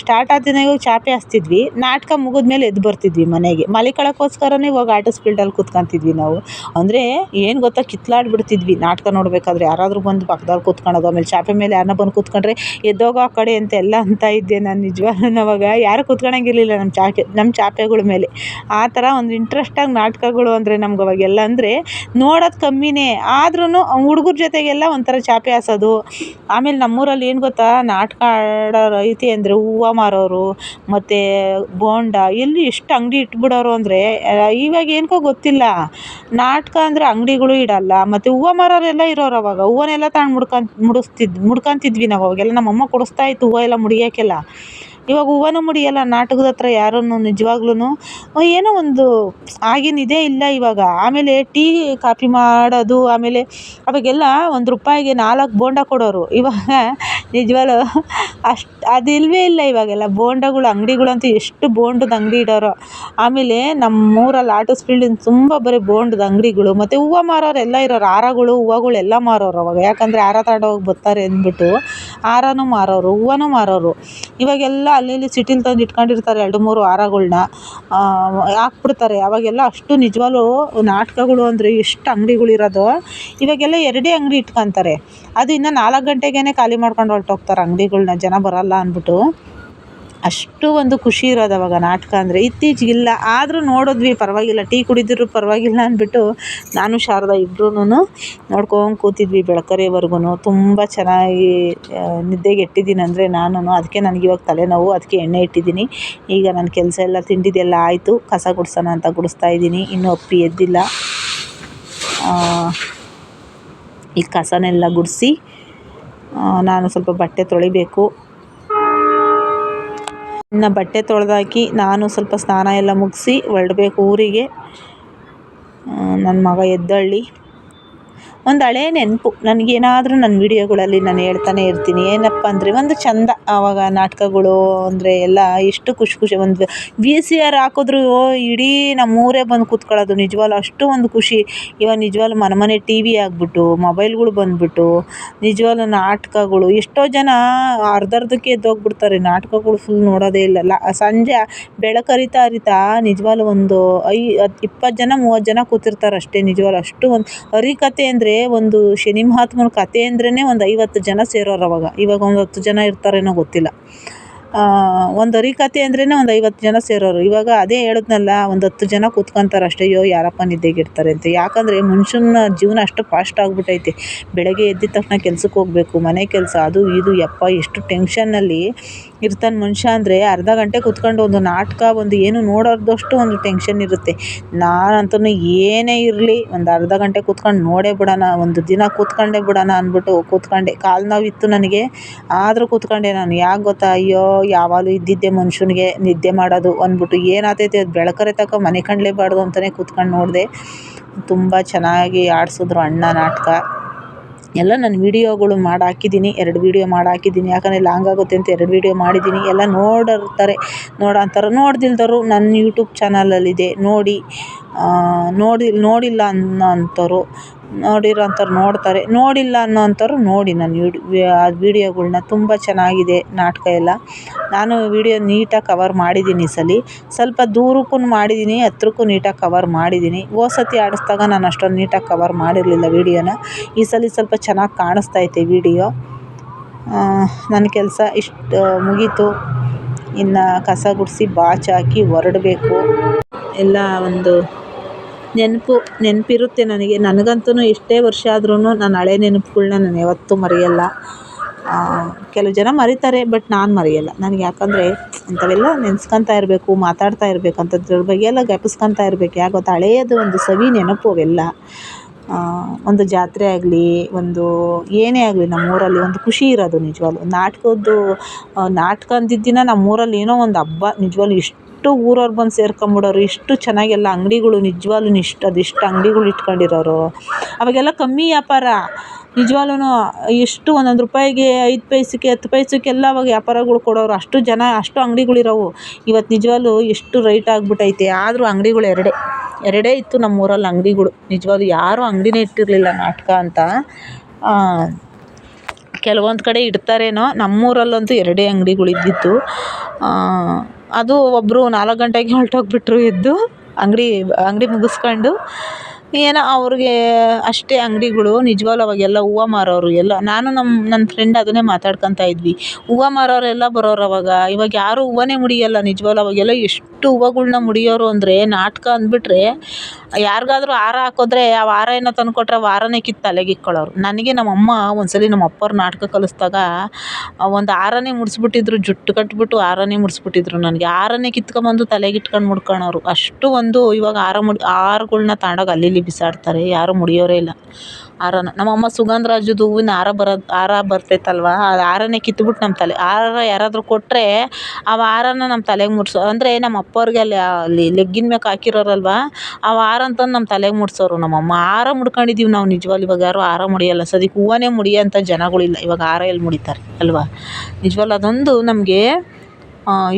ಸ್ಟಾರ್ಟ್ ಆದ ಚಾಪೆ ಹಾಸ್ತಿದ್ವಿ. ನಾಟಕ ಮುಗಿದ್ಮೇಲೆ ಎದ್ದು ಬರ್ತಿದ್ವಿ ಮನೆಗೆ. ಮಲಿಕೊಳ್ಳೋಕ್ಕೋಸ್ಕರನೇ ಹೋಗಿ ಆಟೋಸ್ ಫೀಲ್ಡಲ್ಲಿ ಕೂತ್ಕೊಂತಿದ್ವಿ ನಾವು. ಅಂದರೆ ಏನು ಗೊತ್ತಾ, ಕಿತ್ಲಾಡ್ಬಿಡ್ತಿದ್ವಿ ನಾಟಕ ನೋಡಬೇಕಾದ್ರೆ. ಯಾರಾದರೂ ಬಂದು ಪಕ್ಕದಲ್ಲಿ ಕೂತ್ಕೊಳ್ಳೋದು, ಆಮೇಲೆ ಚಾಪೆ ಮೇಲೆ ಯಾರನ್ನ ಬಂದು ಕೂತ್ಕೊಂಡ್ರೆ ಎದ್ದೋಗೋ ಆ ಕಡೆ ಅಂತೆಲ್ಲ ಅಂತ ಇದ್ದೆ ನಾನು. ನಿಜವಾಗ್ಲೂ ಅವಾಗ ಯಾರೂ ಕೂತ್ಕೊಳ್ಳೋಂಗಿರ್ಲಿಲ್ಲ ನಮ್ಮ ಚಾಪೆಗಳ ಮೇಲೆ. ಆ ಥರ ಒಂದು ಇಂಟ್ರೆಸ್ಟಾಗಿ ನಾಟಕಗಳು ಅಂದರೆ ನಮ್ಗೆ ಅವಾಗೆಲ್ಲ ಅಂದರೆ ನೋಡೋದು ಕಮ್ಮಿನೇ, ಆದ್ರೂ ಹುಡುಗರ ಜೊತೆಗೆಲ್ಲ ಒಂಥರ ಚಾಪೆ ಹಾಸೋದು. ಆಮೇಲೆ ನಮ್ಮೂರಲ್ಲಿ ಏನು ಗೊತ್ತಾ, ನಾಟಕ ಆಡೋರು ಐತಿ ಅಂದರೆ ಹೂವು ಮಾರೋರು ಮತ್ತು ಬೋಂಡ ಎಲ್ಲಿ ಎಷ್ಟು ಅಂಗಡಿ ಇಟ್ಬಿಡೋರು ಅಂದರೆ, ಇವಾಗ ಏನಕ್ಕೋ ಗೊತ್ತಿಲ್ಲ, ನಾಟಕ ಅಂದರೆ ಅಂಗಡಿಗಳು ಇಡಲ್ಲ. ಮತ್ತು ಹೂವು ಮಾರೋರೆಲ್ಲ ಇರೋರು ಅವಾಗ. ಹೂವನ್ನೆಲ್ಲ ತಗೊಂಡು ಮುಡ್ಕೊಂತಿದ್ವಿ ನಾವು. ಅವಾಗೆಲ್ಲ ನಮ್ಮಮ್ಮ ಕೊಡಿಸ್ತಾ ಇತ್ತು ಹೂವು ಎಲ್ಲ ಮುಡಿಯೋಕ್ಕೆಲ್ಲ. ಇವಾಗ ಹೂವನೂ ಮುಡಿಯಲ್ಲ ನಾಟಕದ ಹತ್ರ ಯಾರೂ. ನಿಜವಾಗ್ಲೂ ಏನೋ ಒಂದು ಆಗಿನ ಇದೇ ಇಲ್ಲ ಇವಾಗ. ಆಮೇಲೆ ಟೀ ಕಾಫಿ ಮಾಡೋದು, ಆಮೇಲೆ ಅವಾಗೆಲ್ಲ ₹1ಗೆ 4 ಬೋಂಡ ಕೊಡೋರು. ಇವಾಗ ನಿಜವಾಗ್ಲೂ ಅದಿಲ್ವೇ ಇಲ್ಲ ಇವಾಗೆಲ್ಲ. ಬೋಂಡಗಳು ಅಂಗಡಿಗಳಂತೂ ಎಷ್ಟು ಬೋಂಡದ ಅಂಗಡಿ ಇಡೋರು. ಆಮೇಲೆ ನಮ್ಮೂರಲ್ಲಿ ಆಟೋಸ್ ಫೀಲ್ಡಿಂದ ತುಂಬ ಬರೀ ಬೋಂಡದ ಅಂಗಡಿಗಳು ಮತ್ತು ಹೂವು ಮಾರೋರೆಲ್ಲ ಇರೋರು. ಹಾರಗಳು ಹೂವುಗಳೆಲ್ಲ ಮಾರೋರು ಅವಾಗ. ಯಾಕಂದರೆ ಹಾರ ತಗೊಂಡೋಗಿ ಬರ್ತಾರೆ ಅಂದ್ಬಿಟ್ಟು ಹಾರನೂ ಮಾರೋರು, ಹೂವನೂ ಮಾರೋರು. ಇವಾಗೆಲ್ಲ ಅಲ್ಲಿ ಸಿಟಿಲಿ ತಂದು ಇಟ್ಕೊಂಡಿರ್ತಾರೆ 2-3 ಹಾರಗಳ್ನ ಹಾಕ್ಬಿಡ್ತಾರೆ. ಅವಾಗೆಲ್ಲ ಅಷ್ಟು ನಿಜವಾಗ್ಲೂ ನಾಟಕಗಳು ಅಂದರೆ ಎಷ್ಟು ಅಂಗಡಿಗಳಿರೋದು. ಇವಾಗೆಲ್ಲ 2 ಅಂಗಡಿ ಇಟ್ಕೊತಾರೆ. ಅದು ಇನ್ನು 4 ಗಂಟೆಗೇ ಖಾಲಿ ಮಾಡ್ಕೊಂಡು ಹೊರಟೋಗ್ತಾರೆ ಅಂಗಡಿಗಳ್ನ, ಜನ ಬರೋಲ್ಲ ಅಂದ್ಬಿಟ್ಟು. ಅಷ್ಟು ಒಂದು ಖುಷಿ ಇರೋದು ಅವಾಗ ನಾಟಕ ಅಂದರೆ. ಇತ್ತೀಚೆಗಿಲ್ಲ, ಆದರೂ ನೋಡಿದ್ವಿ ಪರವಾಗಿಲ್ಲ, ಟೀ ಕುಡಿದಿದ್ರು ಪರವಾಗಿಲ್ಲ ಅಂದ್ಬಿಟ್ಟು ನಾನು ಶಾರದಾ ಇಬ್ಬರೂ ನೋಡ್ಕೊಂಡು ಕೂತಿದ್ವಿ ಬೆಳಕರಿವರೆಗೂ. ತುಂಬ ಚೆನ್ನಾಗಿ ನಿದ್ದೆಗೆ ಎಟ್ಟಿದ್ದೀನಿ ಅಂದರೆ ನಾನು. ಅದಕ್ಕೆ ನನಗಿವಾಗ ತಲೆನೋವು, ಅದಕ್ಕೆ ಎಣ್ಣೆ ಇಟ್ಟಿದ್ದೀನಿ. ಈಗ ನನ್ನ ಕೆಲಸ ಎಲ್ಲ ತಿಂಡಿದೆಲ್ಲ ಆಯಿತು, ಕಸ ಗುಡಿಸೋಣ ಅಂತ ಗುಡಿಸ್ತಾ ಇದ್ದೀನಿ. ಇನ್ನೂ ಅಪ್ಪಿ ಎದ್ದಿಲ್ಲ. ಈ ಕಸನೆಲ್ಲ ಗುಡಿಸಿ ನಾನು ಸ್ವಲ್ಪ ಬಟ್ಟೆ ತೊಳಿಬೇಕು. ಇನ್ನು ಬಟ್ಟೆ ತೊಳೆದಾಕಿ ನಾನು ಸ್ವಲ್ಪ ಸ್ನಾನ ಎಲ್ಲ ಮುಗಿಸಿ ಹೊರಡಬೇಕು ಊರಿಗೆ. ನನ್ನ ಮಗ ಎದ್ದಳ್ಳಿ. ಒಂದು ಹಳೇ ನೆನಪು ನನಗೇನಾದರೂ ನನ್ನ ವೀಡಿಯೋಗಳಲ್ಲಿ ನಾನು ಹೇಳ್ತಾನೆ ಇರ್ತೀನಿ. ಏನಪ್ಪ ಅಂದರೆ ಒಂದು ಚಂದ. ಆವಾಗ ನಾಟಕಗಳು ಅಂದರೆ ಎಲ್ಲ ಎಷ್ಟು ಖುಷಿ. ಒಂದು VCR ಹಾಕಿದ್ರು ಇಡೀ ನಮ್ಮೂರೇ ಬಂದು ಕೂತ್ಕೊಳ್ಳೋದು. ನಿಜವಾಗ್ಲೂ ಅಷ್ಟು ಒಂದು ಖುಷಿ. ಇವಾಗ ನಿಜವಾಗ್ಲೂ ಮನೆ TV ಆಗಿಬಿಟ್ಟು, ಮೊಬೈಲ್ಗಳು ಬಂದುಬಿಟ್ಟು, ನಿಜವಾಗ್ಲೂ ನಾಟಕಗಳು ಎಷ್ಟೋ ಜನ ಅರ್ಧಕ್ಕೆ ಎದ್ದೋಗ್ಬಿಡ್ತಾರೆ. ನಾಟಕಗಳು ಫುಲ್ ನೋಡೋದೇ ಇಲ್ಲ. ಸಂಜೆ ಬೆಳಕರಿತಾ ನಿಜವಾಗ್ಲೂ ಒಂದು 20 ಜನ 30 ಜನ ಕೂತಿರ್ತಾರೆ ಅಷ್ಟೇ. ನಿಜವಾಗ್ಲೂ ಅಷ್ಟು ಒಂದು ಹರಿಕತೆ ಅಂದರೆ, ಒಂದು ಶನಿ ಮಹಾತ್ಮನ ಕತೆ ಅಂದ್ರೇ ಒಂದು 50 ಜನ ಸೇರೋರು ಅವಾಗ. ಇವಾಗ ಒಂದು 10 ಜನ ಇರ್ತಾರೇನೋ ಗೊತ್ತಿಲ್ಲ. ಒಂದು ಹರಿಕತೆ ಅಂದ್ರೇ ಒಂದು 50 ಜನ ಸೇರೋರು. ಇವಾಗ ಅದೇ ಹೇಳಿದ್ನಲ್ಲ, ಒಂದು 10 ಜನ ಕೂತ್ಕೊಂತಾರೆ ಅಷ್ಟೇ. ಅಯ್ಯೋ ಯಾರಪ್ಪ ನಿದ್ದೆಗಿರ್ತಾರೆ ಅಂತ. ಯಾಕಂದರೆ ಮನುಷ್ಯನ ಜೀವನ ಅಷ್ಟು ಫಾಸ್ಟ್ ಆಗಿಬಿಟ್ಟೈತೆ. ಬೆಳಗ್ಗೆ ಎದ್ದಿದ ತಕ್ಷಣ ಕೆಲ್ಸಕ್ಕೆ ಹೋಗಬೇಕು, ಮನೆ ಕೆಲಸ, ಅದು ಇದು, ಯಪ್ಪ ಎಷ್ಟು ಟೆನ್ಷನ್ನಲ್ಲಿ ಇರ್ತಾನೆ ಮನುಷ್ಯ ಅಂದರೆ. ಅರ್ಧ ಗಂಟೆ ಕೂತ್ಕೊಂಡು ಒಂದು ನಾಟಕ ಒಂದು ಏನು ನೋಡೋದಷ್ಟು ಒಂದು ಟೆನ್ಷನ್ ಇರುತ್ತೆ. ನಾನಂತೂ ಏನೇ ಇರಲಿ ಒಂದು ಅರ್ಧ ಗಂಟೆ ಕೂತ್ಕೊಂಡು ನೋಡೇ ಬಿಡೋಣ, ಒಂದು ದಿನ ಕೂತ್ಕೊಂಡೇ ಬಿಡೋಣ ಅಂದ್ಬಿಟ್ಟು ಕೂತ್ಕೊಂಡೆ. ಕಾಲು ನೋವಿತ್ತು ನನಗೆ, ಆದರೂ ಕೂತ್ಕೊಂಡೆ ನಾನು. ಯಾಕೆ ಗೊತ್ತಾ, ಅಯ್ಯೋ ಯಾವಾಗಲೂ ಇದ್ದಿದ್ದೆ ಮನುಷ್ಯನಿಗೆ ನಿದ್ದೆ ಮಾಡೋದು ಅಂದ್ಬಿಟ್ಟು ಏನಾಗ್ತೈತೆ ಅದು ಬೆಳಕರೆ ತಕ್ಕ ಮನೆ ಕಂಡಲೇಬಾರ್ದು ಅಂತಲೇ ಕೂತ್ಕೊಂಡು ನೋಡಿದೆ. ತುಂಬ ಚೆನ್ನಾಗಿ ಆಡಿಸಿದ್ರು ಅಣ್ಣ ನಾಟಕ ಎಲ್ಲ. ನಾನು ವೀಡಿಯೋಗಳು ಮಾಡಿ ಹಾಕಿದ್ದೀನಿ, 2 ವೀಡಿಯೋ ಮಾಡಿ ಹಾಕಿದ್ದೀನಿ. ಯಾಕಂದರೆ ಲಾಂಗ್ ಆಗುತ್ತೆ ಅಂತ 2 ವೀಡಿಯೋ ಮಾಡಿದ್ದೀನಿ. ಎಲ್ಲ ನೋಡಿರ್ತಾರೆ, ನೋಡ್ದಿಲ್ದವರು ನನ್ನ ಯೂಟ್ಯೂಬ್ ಚಾನಲಲ್ಲಿದೆ ನೋಡಿ. ನೋಡಿಲ್ಲ ಅನ್ನೋಂಥವ್ರು ನೋಡ್ತಾರೆ, ನೋಡಿಲ್ಲ ಅನ್ನೋಂಥವ್ರು ನೋಡಿ ನನ್ನ ವೀಡಿಯೋಗಳ್ನ. ತುಂಬ ಚೆನ್ನಾಗಿದೆ ನಾಟಕ ಎಲ್ಲ. ನಾನು ವೀಡಿಯೋ ನೀಟಾಗಿ ಕವರ್ ಮಾಡಿದ್ದೀನಿ. ಈ ಸಲ ಸ್ವಲ್ಪ ದೂರಕ್ಕೂ ಮಾಡಿದ್ದೀನಿ, ಹತ್ರಕ್ಕೂ ನೀಟಾಗಿ ಕವರ್ ಮಾಡಿದ್ದೀನಿ. ಹೋದ ಸತಿ ಆಡಿಸ್ದಾಗ ನಾನು ಅಷ್ಟೊಂದು ನೀಟಾಗಿ ಕವರ್ ಮಾಡಿರಲಿಲ್ಲ ವೀಡಿಯೋನ. ಈ ಸಲ ಸ್ವಲ್ಪ ಚೆನ್ನಾಗಿ ಕಾಣಿಸ್ತೈತೆ ವೀಡಿಯೋ. ನನ್ನ ಕೆಲಸ ಇಷ್ಟು ಮುಗೀತು. ಇನ್ನು ಕಸ ಗುಡಿಸಿ ಬಾಚಾಕಿ ಹೊರಡಬೇಕು. ಎಲ್ಲ ಒಂದು ನೆನಪಿರುತ್ತೆ ನನಗೆ. ನನಗಂತೂ ಎಷ್ಟೇ ವರ್ಷ ಆದ್ರೂ ನಾನು ಹಳೆ ನೆನಪುಗಳ್ನ ನಾನು ಯಾವತ್ತೂ ಮರೆಯಲ್ಲ. ಕೆಲವು ಜನ ಮರೀತಾರೆ, ಬಟ್ ನಾನು ಮರೆಯಲ್ಲ. ನನಗೆ ಯಾಕಂದರೆ ಅಂಥವೆಲ್ಲ ನೆನೆಸ್ಕೊತಾ ಇರಬೇಕು, ಮಾತಾಡ್ತಾ ಇರಬೇಕು, ಅಂಥದ್ರ ಬಗ್ಗೆ ಎಲ್ಲ ಜ್ಞಾಪಿಸ್ಕೊತಾ ಇರಬೇಕು. ಯಾಕೆ ಗೊತ್ತಾ, ಹಳೆಯದು ಒಂದು ಸವಿ ನೆನಪು ಅವೆಲ್ಲ. ಒಂದು ಜಾತ್ರೆ ಆಗಲಿ, ಒಂದು ಏನೇ ಆಗಲಿ, ನಮ್ಮೂರಲ್ಲಿ ಒಂದು ಖುಷಿ ಇರೋದು ನಿಜವಾಗ್ಲೂ. ನಾಟಕ ಅಂದಿದ್ದ ದಿನ ನಮ್ಮೂರಲ್ಲಿ ಏನೋ ಒಂದು ಹಬ್ಬ ನಿಜವಾಗ್ಲೂ. ಇಷ್ಟು ಊರವ್ರು ಬಂದು ಸೇರ್ಕೊಂಬಿಡೋರು, ಇಷ್ಟು ಚೆನ್ನಾಗೆಲ್ಲ ಅಂಗಡಿಗಳು ನಿಜವಾಗ್ಲೂ ಅದೆಷ್ಟು ಅಂಗಡಿಗಳು ಇಟ್ಕೊಂಡಿರೋರು. ಅವಾಗೆಲ್ಲ ಕಮ್ಮಿ ವ್ಯಾಪಾರ ನಿಜವಾಗ್ಲೂ. ಎಷ್ಟು ಒಂದೊಂದು ರೂಪಾಯಿಗೆ 5 ಪೈಸಕ್ಕೆ 10 ಪೈಸಕ್ಕೆಲ್ಲ ಅವಾಗ ವ್ಯಾಪಾರಗಳು ಕೊಡೋರು. ಅಷ್ಟು ಜನ, ಅಷ್ಟು ಅಂಗಡಿಗಳಿರೋವು. ಇವತ್ತು ನಿಜವಾಗ್ಲೂ ಎಷ್ಟು ರೈಟ್ ಆಗಿಬಿಟ್ಟೈತೆ. ಆದರೂ ಅಂಗಡಿಗಳು ಎರಡೇ ಇತ್ತು ನಮ್ಮೂರಲ್ಲಿ ಅಂಗಡಿಗಳು. ನಿಜವಾಗ್ಲೂ ಯಾರೂ ಅಂಗಡಿನೇ ಇಟ್ಟಿರಲಿಲ್ಲ ನಾಟಕ ಅಂತ. ಕೆಲವೊಂದು ಕಡೆ ಇಡ್ತಾರೇನೋ, ನಮ್ಮೂರಲ್ಲಂತೂ 2 ಅಂಗಡಿಗಳು ಇದ್ದಿತ್ತು. ಅದು ಒಬ್ಬರು 4 ಗಂಟೆಗೆ ಹೊರಟೋಗ್ಬಿಟ್ರು ಎದ್ದು ಅಂಗಡಿ ಮುಗಿಸ್ಕೊಂಡು. ಏನೋ ಅವ್ರಿಗೆ ಅಷ್ಟೇ ಅಂಗಡಿಗಳು. ನಿಜವಾಗ್ಲೂ ಅವಾಗೆಲ್ಲ ಹೂವು ಮಾರೋರು ಎಲ್ಲ. ನಾನು ನನ್ನ ಫ್ರೆಂಡ್ ಅದನ್ನೇ ಮಾತಾಡ್ಕೊತಾ ಇದ್ವಿ. ಹೂವು ಮಾರೋರೆಲ್ಲ ಬರೋರು ಅವಾಗ. ಇವಾಗ ಯಾರೂ ಹೂವನೇ ಮುಡಿಯಲ್ಲ ನಿಜವಾಗ್ಲೂ. ಅವಾಗೆಲ್ಲ ಎಷ್ಟು ಹೂವುಗಳ್ನ ಮುಡಿಯೋರು ಅಂದರೆ, ನಾಟಕ ಅಂದ್ಬಿಟ್ರೆ ಯಾರಿಗಾದ್ರೂ ಹಾರ ಹಾಕಿದ್ರೆ ಆ ಹಾರ ಏನೋ ತಂದುಕೊಟ್ರೆ ಹಾರನೇ ಕಿತ್ತು ತಲೆಗೆ ಇಕ್ಕೊಳ್ಳೋರು. ನನಗೆ ನಮ್ಮಮ್ಮ ಒಂದ್ಸಲ ನಮ್ಮ ಅಪ್ಪವ್ರು ನಾಟಕ ಕಲಿಸ್ದಾಗ ಒಂದು ಹಾರನೇ ಮುಡಿಸ್ಬಿಟ್ಟಿದ್ರು. ಜುಟ್ಟು ಕಟ್ಬಿಟ್ಟು ಹಾರನೇ ಮುಡಿಸ್ಬಿಟ್ಟಿದ್ರು ನನಗೆ. ಹಾರನೇ ಕಿತ್ಕೊಂಬಂದು ತಲೆಗೆ ಇಟ್ಕೊಂಡು ಮುಡ್ಕೊಳ್ಳೋರು. ಅಷ್ಟು ಒಂದು. ಇವಾಗ ಹಾರಗಳ್ನ ತಗೊಂಡೋಗಿ ಅಲ್ಲಿ ಬಿಸಾಡ್ತಾರೆ, ಯಾರೂ ಮುಡಿಯೋರೇ ಇಲ್ಲ ಹಾರನ. ನಮ್ಮಮ್ಮ ಸುಗಂಧರಾಜದ್ದು ಹೂವಿನ ಹಾರ ಬರ್ತೈತಲ್ವ, ಆ ಹಾರನೇ ಕಿತ್ಬಿಟ್ಟು ನಮ್ಮ ತಲೆ ಹಾರ ಯಾರಾದರೂ ಕೊಟ್ಟರೆ ಆ ಹಾರನ ನಮ್ಮ ತಲೆಗೆ ಅಂದರೆ ನಮ್ಮ ಅಪ್ಪವ್ರಿಗೆ ಅಲ್ಲಿ ಲೆಗ್ಗಿನ ಮ್ಯಾಕೆ ಹಾಕಿರೋರಲ್ವ, ಆ ಹಾರ ಅಂತಂದು ನಮ್ಮ ತಲೆಗೆ ಮುಡ್ಸೋರು ನಮ್ಮಮ್ಮ. ಹಾರ ಮುಡ್ಕೊಂಡಿದ್ದೀವಿ ನಾವು ನಿಜವಾಗ್ಲೂ. ಇವಾಗ ಯಾರೂ ಹಾರ ಮುಡಿಯಲ್ಲ. ಸದ್ಯಕ್ಕೆ ಹೂವನೇ ಮುಡಿಯೋಂಥ ಜನಗಳಿಲ್ಲ. ಇವಾಗ ಹಾರ ಎಲ್ಲಿ ಮುಡಿತಾರೆ ಅಲ್ವಾ. ನಿಜವಾಗ್ಲೂ ಅದೊಂದು ನಮಗೆ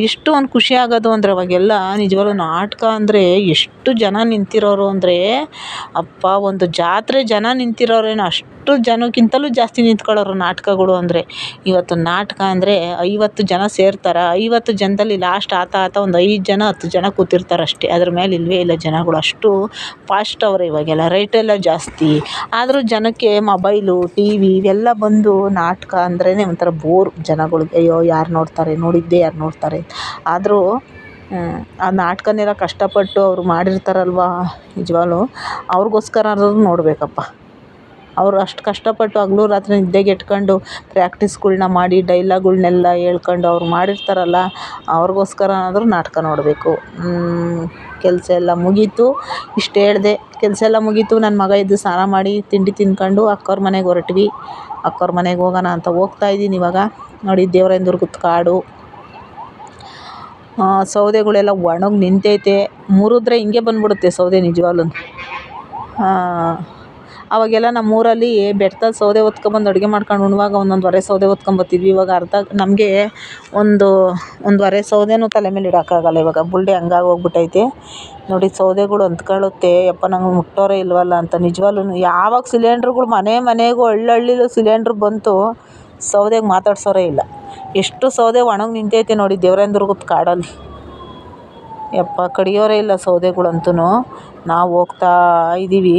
ಎಷ್ಟು ಒಂದು ಖುಷಿ ಆಗೋದು ಅಂದರೆ, ಅವಾಗೆಲ್ಲ ನಿಜವಾಗ್ಲೂ ನಾಟಕ ಅಂದರೆ ಎಷ್ಟು ಜನ ನಿಂತಿರೋರು ಅಂದರೆ, ಅಪ್ಪ ಒಂದು ಜಾತ್ರೆ ಜನ ನಿಂತಿರೋರೇನೋ ಅಷ್ಟು ಜನಕ್ಕಿಂತಲೂ ಜಾಸ್ತಿ ನಿಂತ್ಕೊಳ್ಳೋರು ನಾಟಕಗಳು ಅಂದರೆ. ಇವತ್ತು ನಾಟಕ ಅಂದರೆ 50 ಜನ ಸೇರ್ತಾರೆ. 50 ಜನದಲ್ಲಿ ಲಾಸ್ಟ್ ಆತ ಒಂದು 5 ಜನ 10 ಜನ ಕೂತಿರ್ತಾರೆ ಅಷ್ಟೇ. ಅದ್ರ ಮೇಲೆ ಇಲ್ಲವೇ ಇಲ್ಲ ಜನಗಳು. ಅಷ್ಟು ಫಾಸ್ಟ್ ಅವರೇ ಇವಾಗೆಲ್ಲ. ರೇಟೆಲ್ಲ ಜಾಸ್ತಿ. ಆದರೂ ಜನಕ್ಕೆ ಮೊಬೈಲು, TV ಇವೆಲ್ಲ ಬಂದು ನಾಟಕ ಅಂದ್ರೇ ಒಂಥರ ಬೋರು ಜನಗಳಿಗೆ. ಅಯ್ಯೋ ಯಾರು ನೋಡ್ತಾರೆ, ನೋಡಿದ್ದೇ ಯಾರು ನೋಡ್ತಾರೆ. ಆದರೂ ಆ ನಾಟಕನೆಲ್ಲ ಕಷ್ಟಪಟ್ಟು ಅವ್ರು ಮಾಡಿರ್ತಾರಲ್ವ, ನಿಜವಾಗ್ಲೂ ಅವ್ರಿಗೋಸ್ಕರನಾದ್ರೂ ನೋಡಬೇಕಪ್ಪ. ಅವರು ಅಷ್ಟು ಕಷ್ಟಪಟ್ಟು ಹಗಲು ರಾತ್ರಿ ನಿದ್ದೆಗೆಟ್ಕೊಂಡು ಪ್ರಾಕ್ಟೀಸ್ಗಳ್ನ ಮಾಡಿ ಡೈಲಾಗ್ಗಳ್ನೆಲ್ಲ ಹೇಳ್ಕೊಂಡು ಅವ್ರು ಮಾಡಿರ್ತಾರಲ್ಲ, ಅವ್ರಿಗೋಸ್ಕರನಾದ್ರೂ ನಾಟಕ ನೋಡಬೇಕು. ಕೆಲಸ ಎಲ್ಲ ಮುಗೀತು. ಇಷ್ಟು ಹೇಳಿದೆ. ಕೆಲಸ ಎಲ್ಲ ಮುಗೀತು. ನನ್ನ ಮಗ ಎದ್ದು ಸ್ನಾನ ಮಾಡಿ ತಿಂಡಿ ತಿಂದ್ಕೊಂಡು ಅಕ್ಕವ್ರ ಮನೆಗೆ ಹೊರಟ್ವಿ. ಅಕ್ಕವ್ರ ಮನೆಗೆ ಹೋಗೋಣ ಅಂತ ಹೋಗ್ತಾಯಿದ್ದೀನಿ ಇವಾಗ. ನೋಡಿ, ದೇವರಾಯನದುರ್ಗದ ಕಾಡು. ಸೌದೆಗಳೆಲ್ಲ ಒಣಗಿ ನಿಂತೈತೆ. ಮುರಿದ್ರೆ ಹಿಂಗೆ ಬಂದ್ಬಿಡುತ್ತೆ ಸೌದೆ ನಿಜವಾಗ್ಲೂ. ಅವಾಗೆಲ್ಲ ನಮ್ಮೂರಲ್ಲಿ ಬೆಟ್ಟದ ಸೌದೆ ಹೊತ್ಕೊಂಬಂದು ಅಡುಗೆ ಮಾಡ್ಕೊಂಡು ಉಣ್ಣುವಾಗ ಒಂದೊಂದು ಒರೆ ಸೌದೆ ಹೊತ್ಕೊಂಬರ್ತಿದ್ವಿ. ಇವಾಗ ನಮಗೆ ಒಂದು ಒರೆ ಸೌದೆನೂ ತಲೆ ಮೇಲೆ ಇಡೋಕ್ಕಾಗಲ್ಲ ಇವಾಗ. ಬುಲ್ಡೆ ಹಂಗಾಗಿ ಹೋಗ್ಬಿಟ್ಟೈತೆ ನೋಡಿ. ಸೌದೆಗಳು ಅಂದ್ಕೊಳ್ಳುತ್ತೆ, ಯಪ್ಪ ನಂಗೆ ಮುಟ್ಟೋರೇ ಇಲ್ವಲ್ಲ ಅಂತ. ನಿಜವಾಗ್ಲೂ ಯಾವಾಗ ಸಿಲಿಂಡ್ರುಗಳು ಮನೆಗೂ ಹಳ್ಳಿಲೂ ಸಿಲಿಂಡ್ರ್ ಬಂತು, ಸೌದೆಗೆ ಮಾತಾಡ್ಸೋರೇ ಇಲ್ಲ. ಎಷ್ಟು ಸೌದೆ ಒಣಗಿ ನಿಂತೈತೆ ನೋಡಿ ದೇವರಾಯನದುರ್ಗದ ಕಾಡಲ್ಲಿ. ಯಪ್ಪ ಕಡಿಯೋರೇ ಇಲ್ಲ ಸೌದೆಗಳಂತೂ. ನಾವು ಹೋಗ್ತಾ ಇದ್ದೀವಿ,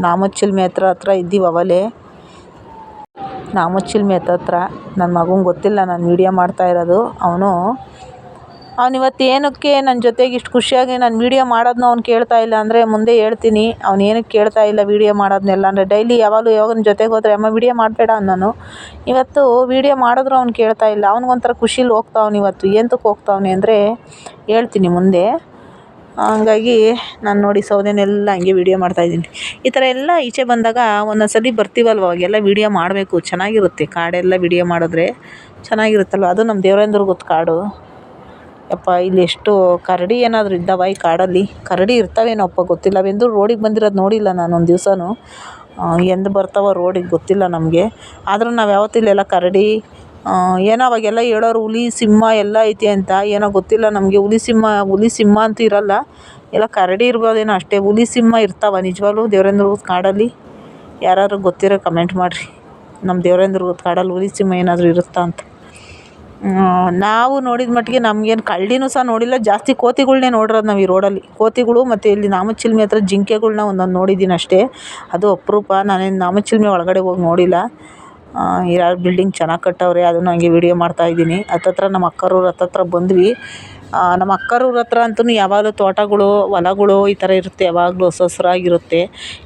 ನಾಮಚ್ಚಿಲ್ಮೆ ಹತ್ರ ಇದ್ದೀವಿ. ಅವಲೇ ನಾಮಚ್ಚಿಲ್ಮೆ ಹತ್ರ. ನನ್ನ ಮಗಂಗೆ ಗೊತ್ತಿಲ್ಲ ನಾನು ವೀಡಿಯೋ ಮಾಡ್ತಾ ಇರೋದು. ಅವನಿವತ್ತು ಏನಕ್ಕೆ ನನ್ನ ಜೊತೆಗೆ ಇಷ್ಟು ಖುಷಿಯಾಗಿ ನಾನು ವೀಡಿಯೋ ಮಾಡೋದನ್ನ ಅವ್ನು ಕೇಳ್ತಾ ಇಲ್ಲ ಅಂದರೆ ಮುಂದೆ ಹೇಳ್ತೀನಿ. ಅವ್ನು ಏನಕ್ಕೆ ಕೇಳ್ತಾ ಇಲ್ಲ ವೀಡಿಯೋ ಮಾಡೋದನ್ನೆಲ್ಲ ಅಂದರೆ, ಡೈಲಿ ಯಾವಾಗ ನನ್ನ ಜೊತೆಗೆ ಹೋದರೆ ಅಮ್ಮ ವೀಡಿಯೋ ಮಾಡಬೇಡ ಅನ್ನೋನು. ಇವತ್ತು ವೀಡಿಯೋ ಮಾಡಿದ್ರು ಅವ್ನು ಕೇಳ್ತಾ ಇಲ್ಲ. ಅವ್ನಿಗೊಂಥರ ಖುಷಿಲಿ ಹೋಗ್ತಾವ್ನು. ಇವತ್ತು ಎಂತಕ್ಕೆ ಹೋಗ್ತಾವ್ನಿ ಅಂದರೆ ಹೇಳ್ತೀನಿ ಮುಂದೆ. ಹಂಗಾಗಿ ನಾನು ನೋಡಿ ಸೌದೆನೆಲ್ಲ ಹಂಗೆ ವೀಡಿಯೋ ಮಾಡ್ತಾಯಿದ್ದೀನಿ. ಈ ಥರ ಎಲ್ಲ ಈಚೆ ಬಂದಾಗ ಒಂದೊಂದು ಸಲ ಬರ್ತೀವಲ್ವ, ಅವಾಗೆಲ್ಲ ವೀಡಿಯೋ ಮಾಡಬೇಕು. ಚೆನ್ನಾಗಿರುತ್ತೆ ಕಾಡೆಲ್ಲ ವೀಡಿಯೋ ಮಾಡಿದ್ರೆ ಚೆನ್ನಾಗಿರುತ್ತಲ್ವ. ಅದು ನಮ್ಮ ದೇವರಾಯನದುರ್ಗದ ಕಾಡು. ಯಪ್ಪ ಇಲ್ಲಿ ಎಷ್ಟು ಕರಡಿ ಏನಾದರೂ ಇದ್ದಾವ ಈ ಕಾಡಲ್ಲಿ? ಕರಡಿ ಇರ್ತಾವೇನೋಪ್ಪ ಗೊತ್ತಿಲ್ಲ. ಅವೆಂದೂ ರೋಡಿಗೆ ಬಂದಿರೋದು ನೋಡಿಲ್ಲ ನಾನು ಒಂದು ದಿವಸನೂ. ಎಂದು ಬರ್ತಾವೋ ರೋಡಿಗೆ ಗೊತ್ತಿಲ್ಲ ನಮಗೆ. ಆದರೂ ನಾವು ಯಾವತ್ತೂ ಇಲ್ಲೆಲ್ಲ ಕರಡಿ ಏನೋ ಅವಾಗೆಲ್ಲ ಹೇಳೋರು ಹುಲಿ ಸಿಂಹ ಎಲ್ಲ ಐತೆ ಅಂತ. ಏನೋ ಗೊತ್ತಿಲ್ಲ ನಮಗೆ. ಹುಲಿ ಸಿಂಹ ಅಂತೂ ಇರಲ್ಲ, ಎಲ್ಲ ಕರಡಿ ಇರ್ಬೋದೇನೋ ಅಷ್ಟೇ. ಹುಲಿ ಸಿಂಹ ಇರ್ತಾವ ನಿಜವಾಗ್ಲೂ ದೇವರಾಯನದುರ್ಗದ ಕಾಡಲ್ಲಿ? ಯಾರಾದ್ರು ಗೊತ್ತಿರೋ ಕಮೆಂಟ್ ಮಾಡಿರಿ. ನಮ್ಮ ದೇವರಾಯನದುರ್ಗದ ಕಾಡಲ್ಲಿ ಹುಲಿ ಸಿಂಹ ಏನಾದರೂ ಇರುತ್ತಾ ಅಂತ. ನಾವು ನೋಡಿದ ಮಟ್ಟಿಗೆ ನಮಗೇನು ಕಳ್ಳಿನೂ ಸಹ ನೋಡಿಲ್ಲ. ಜಾಸ್ತಿ ಕೋತಿಗಳ್ನೇ ನೋಡಿರೋದು ನಾವು ಈ ರೋಡಲ್ಲಿ. ಕೋತಿಗಳು ಮತ್ತು ಇಲ್ಲಿ ನಾಮಚ್ಚಿಲ್ಮೆ ಹತ್ರ ಜಿಂಕೆಗಳ್ನ ಒಂದೊಂದು ನೋಡಿದ್ದೀನಿ ಅಷ್ಟೇ. ಅದು ಅಪರೂಪ. ನಾನೇನು ನಾಮಚ್ಚಿಲ್ಮೆ ಒಳಗಡೆ ಹೋಗಿ ನೋಡಿಲ್ಲ. ಯಾರು ಬಿಲ್ಡಿಂಗ್ ಚೆನ್ನಾಗಿ ಕಟ್ಟವ್ರೆ, ಅದನ್ನು ಹಂಗೆ ವೀಡಿಯೋ ಮಾಡ್ತಾಯಿದ್ದೀನಿ. ಹತ್ತತ್ರ ನಮ್ಮ ಅಕ್ಕವ್ರ ಹತ್ತತ್ರ ಬಂದ್ವಿ. ನಮ್ಮ ಅಕ್ಕರವ್ರ ಹತ್ರ ಅಂತೂ ಯಾವಾಗಲೂ ತೋಟಗಳು ಹೊಲಗಳು ಈ ಥರ ಇರುತ್ತೆ, ಯಾವಾಗಲೂ ಹಸ್ರಾಗಿರುತ್ತೆ.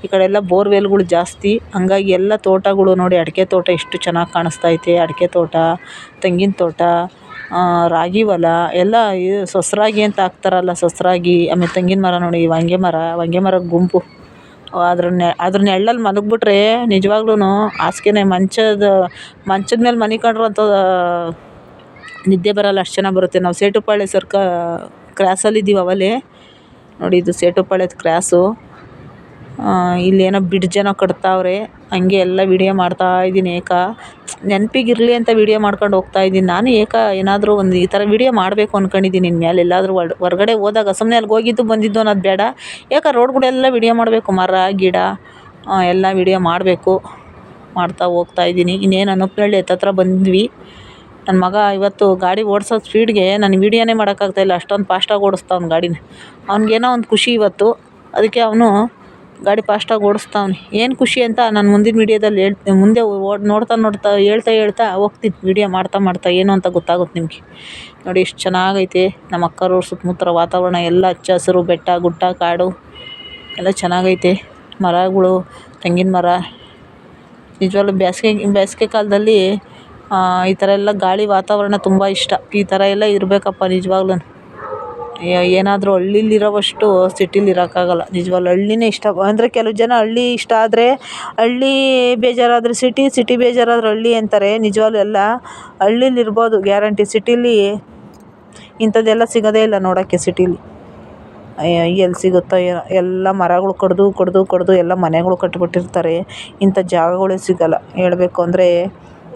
ಈ ಕಡೆ ಎಲ್ಲ ಬೋರ್ವೆಲ್ಗಳು ಜಾಸ್ತಿ, ಹಂಗಾಗಿ ಎಲ್ಲ ತೋಟಗಳು ನೋಡಿ. ಅಡಿಕೆ ತೋಟ ಎಷ್ಟು ಚೆನ್ನಾಗಿ ಕಾಣಿಸ್ತೈತೆ, ಅಡಿಕೆ ತೋಟ, ತೆಂಗಿನ ತೋಟ, ರಾಗಿ ಹೊಲ ಎಲ್ಲ ಸೊಸರಾಗಿ ಅಂತ ಹಾಕ್ತಾರಲ್ಲ, ಸೊಸರಾಗಿ. ಆಮೇಲೆ ತೆಂಗಿನ ಮರ ನೋಡಿ, ಹೊಂಗೆ ಮರದ ಗುಂಪು. ಅದ್ರ ನೆರಳಲ್ಲಿ ಮಲಗಿಬಿಟ್ರೆ ನಿಜವಾಗ್ಲೂ ಹಾಸಿಗೆನೇ ಮಂಚದ ಮೇಲೆ ಮನಿಕೊಂಡ್ರು ಅಂತ ನಿದ್ದೆ ಬರೋಲ್ಲ, ಅಷ್ಟು ಚೆನ್ನಾಗಿ ಬರುತ್ತೆ. ನಾವು ಸೇಟುಪಾಳ್ಯ ಕ್ರಾಸಲ್ಲಿದ್ದೀವಿ ಅವಲೇ ನೋಡಿ, ಇದು ಸೇಟುಪಾಳ್ಯದ ಕ್ರಾಸು. ಇಲ್ಲೇನೋ ಬ್ರಿಡ್ಜೇನೋ ಕಟ್ತಾವ್ರೆ, ಹಂಗೆ ಎಲ್ಲ ವೀಡಿಯೋ ಮಾಡ್ತಾಯಿದ್ದೀನಿ. ನೆನಪಿಗಿರಲಿ ಅಂತ ವೀಡಿಯೋ ಮಾಡ್ಕೊಂಡು ಹೋಗ್ತಾಯಿದ್ದೀನಿ. ನಾನು ಏನಾದರೂ ಒಂದು ಈ ಥರ ವೀಡಿಯೋ ಮಾಡಬೇಕು ಅಂದ್ಕೊಂಡಿದ್ದೀನಿ. ಇನ್ಮೇಲೆ ಎಲ್ಲಾದರೂ ಹೊರಗಡೆ ಹೋದಾಗ ಸುಮ್ಮನೆ ಅಲ್ಲಿಗೆ ಹೋಗಿದ್ದು ಬಂದಿದ್ದು ಅನ್ನೋದು ಬೇಡ. ರೋಡ್ಗಳೆಲ್ಲ ವೀಡಿಯೋ ಮಾಡಬೇಕು, ಮರ ಗಿಡ ಎಲ್ಲ ವೀಡಿಯೋ ಮಾಡಬೇಕು, ಹೋಗ್ತಾಯಿದ್ದೀನಿ. ಇನ್ನೇನು ಅನುಪ್ಪನಹಳ್ಳಿ ಹತ್ತತ್ರ ಬಂದ್ವಿ. ನನ್ನ ಮಗ ಇವತ್ತು ಗಾಡಿ ಓಡಿಸೋ ಸ್ಪೀಡ್ಗೆ ನಾನು ವೀಡಿಯೋನೇ ಮಾಡೋಕ್ಕಾಗ್ತಾಯಿಲ್ಲ, ಅಷ್ಟೊಂದು ಫಾಸ್ಟಾಗಿ ಓಡಿಸ್ತಾವ್ನು ಗಾಡಿನ. ಅವ್ನಿಗೇನೋ ಒಂದು ಖುಷಿ ಇವತ್ತು, ಅದಕ್ಕೆ ಅವನು ಗಾಡಿ ಫಾಸ್ಟಾಗಿ ಓಡಿಸ್ತಾವ್ನಿ. ಏನು ಖುಷಿ ಅಂತ ನಾನು ಮುಂದಿನ ವೀಡಿಯೋದಲ್ಲಿ ಮುಂದೆ ನೋಡ್ತಾ ಹೇಳ್ತಾ ಹೋಗ್ತೀನಿ. ವೀಡಿಯೋ ಮಾಡ್ತಾ ಏನು ಅಂತ ಗೊತ್ತಾಗುತ್ತೆ ನಿಮಗೆ. ನೋಡಿ ಎಷ್ಟು ಚೆನ್ನಾಗೈತೆ ನಮ್ಮ ಅಕ್ಕರವ್ರ ಸುತ್ತಮುತ್ತ ವಾತಾವರಣ ಎಲ್ಲ ಹಚ್ಚ ಹಸಿರು, ಬೆಟ್ಟ ಗುಡ್ಡ ಕಾಡು ಎಲ್ಲ ಚೆನ್ನಾಗೈತೆ. ಮರಗಳು, ತೆಂಗಿನ ಮರ. ನಿಜವಾಗ್ಲೂ ಬೇಸಿಗೆ ಕಾಲದಲ್ಲಿ ಈ ಥರ ಎಲ್ಲ ಗಾಳಿ ವಾತಾವರಣ ತುಂಬ ಇಷ್ಟ. ಈ ಥರ ಎಲ್ಲ ಇರಬೇಕಪ್ಪ ನಿಜವಾಗ್ಲೂ. ಏನಾದರೂ ಹಳ್ಳಿಲಿರೋವಷ್ಟು ಸಿಟಿಲಿ ಇರೋಕ್ಕಾಗಲ್ಲ. ನಿಜವಾಗ್ಲೂ ಹಳ್ಳಿನೇ ಇಷ್ಟ. ಅಂದರೆ ಕೆಲವು ಜನ ಹಳ್ಳಿ ಇಷ್ಟ ಆದರೆ ಹಳ್ಳಿ ಬೇಜಾರಾದರೆ ಸಿಟಿ ಬೇಜಾರಾದ್ರೆ ಹಳ್ಳಿ ಅಂತಾರೆ. ನಿಜವಾಗ್ಲೂ ಎಲ್ಲ ಹಳ್ಳಿಲಿ ಇರ್ಬೋದು ಗ್ಯಾರಂಟಿ. ಸಿಟೀಲಿ ಇಂಥದ್ದೆಲ್ಲ ಸಿಗೋದೇ ಇಲ್ಲ ನೋಡೋಕ್ಕೆ. ಸಿಟೀಲಿ ಎಲ್ಲಿ ಸಿಗುತ್ತೋ ಏನೋ, ಎಲ್ಲ ಮರಗಳು ಕಡ್ದು ಎಲ್ಲ ಮನೆಗಳು ಕಟ್ಟಿಬಿಟ್ಟಿರ್ತಾರೆ. ಇಂಥ ಜಾಗಗಳೇ ಸಿಗೋಲ್ಲ. ಹೇಳಬೇಕು ಅಂದರೆ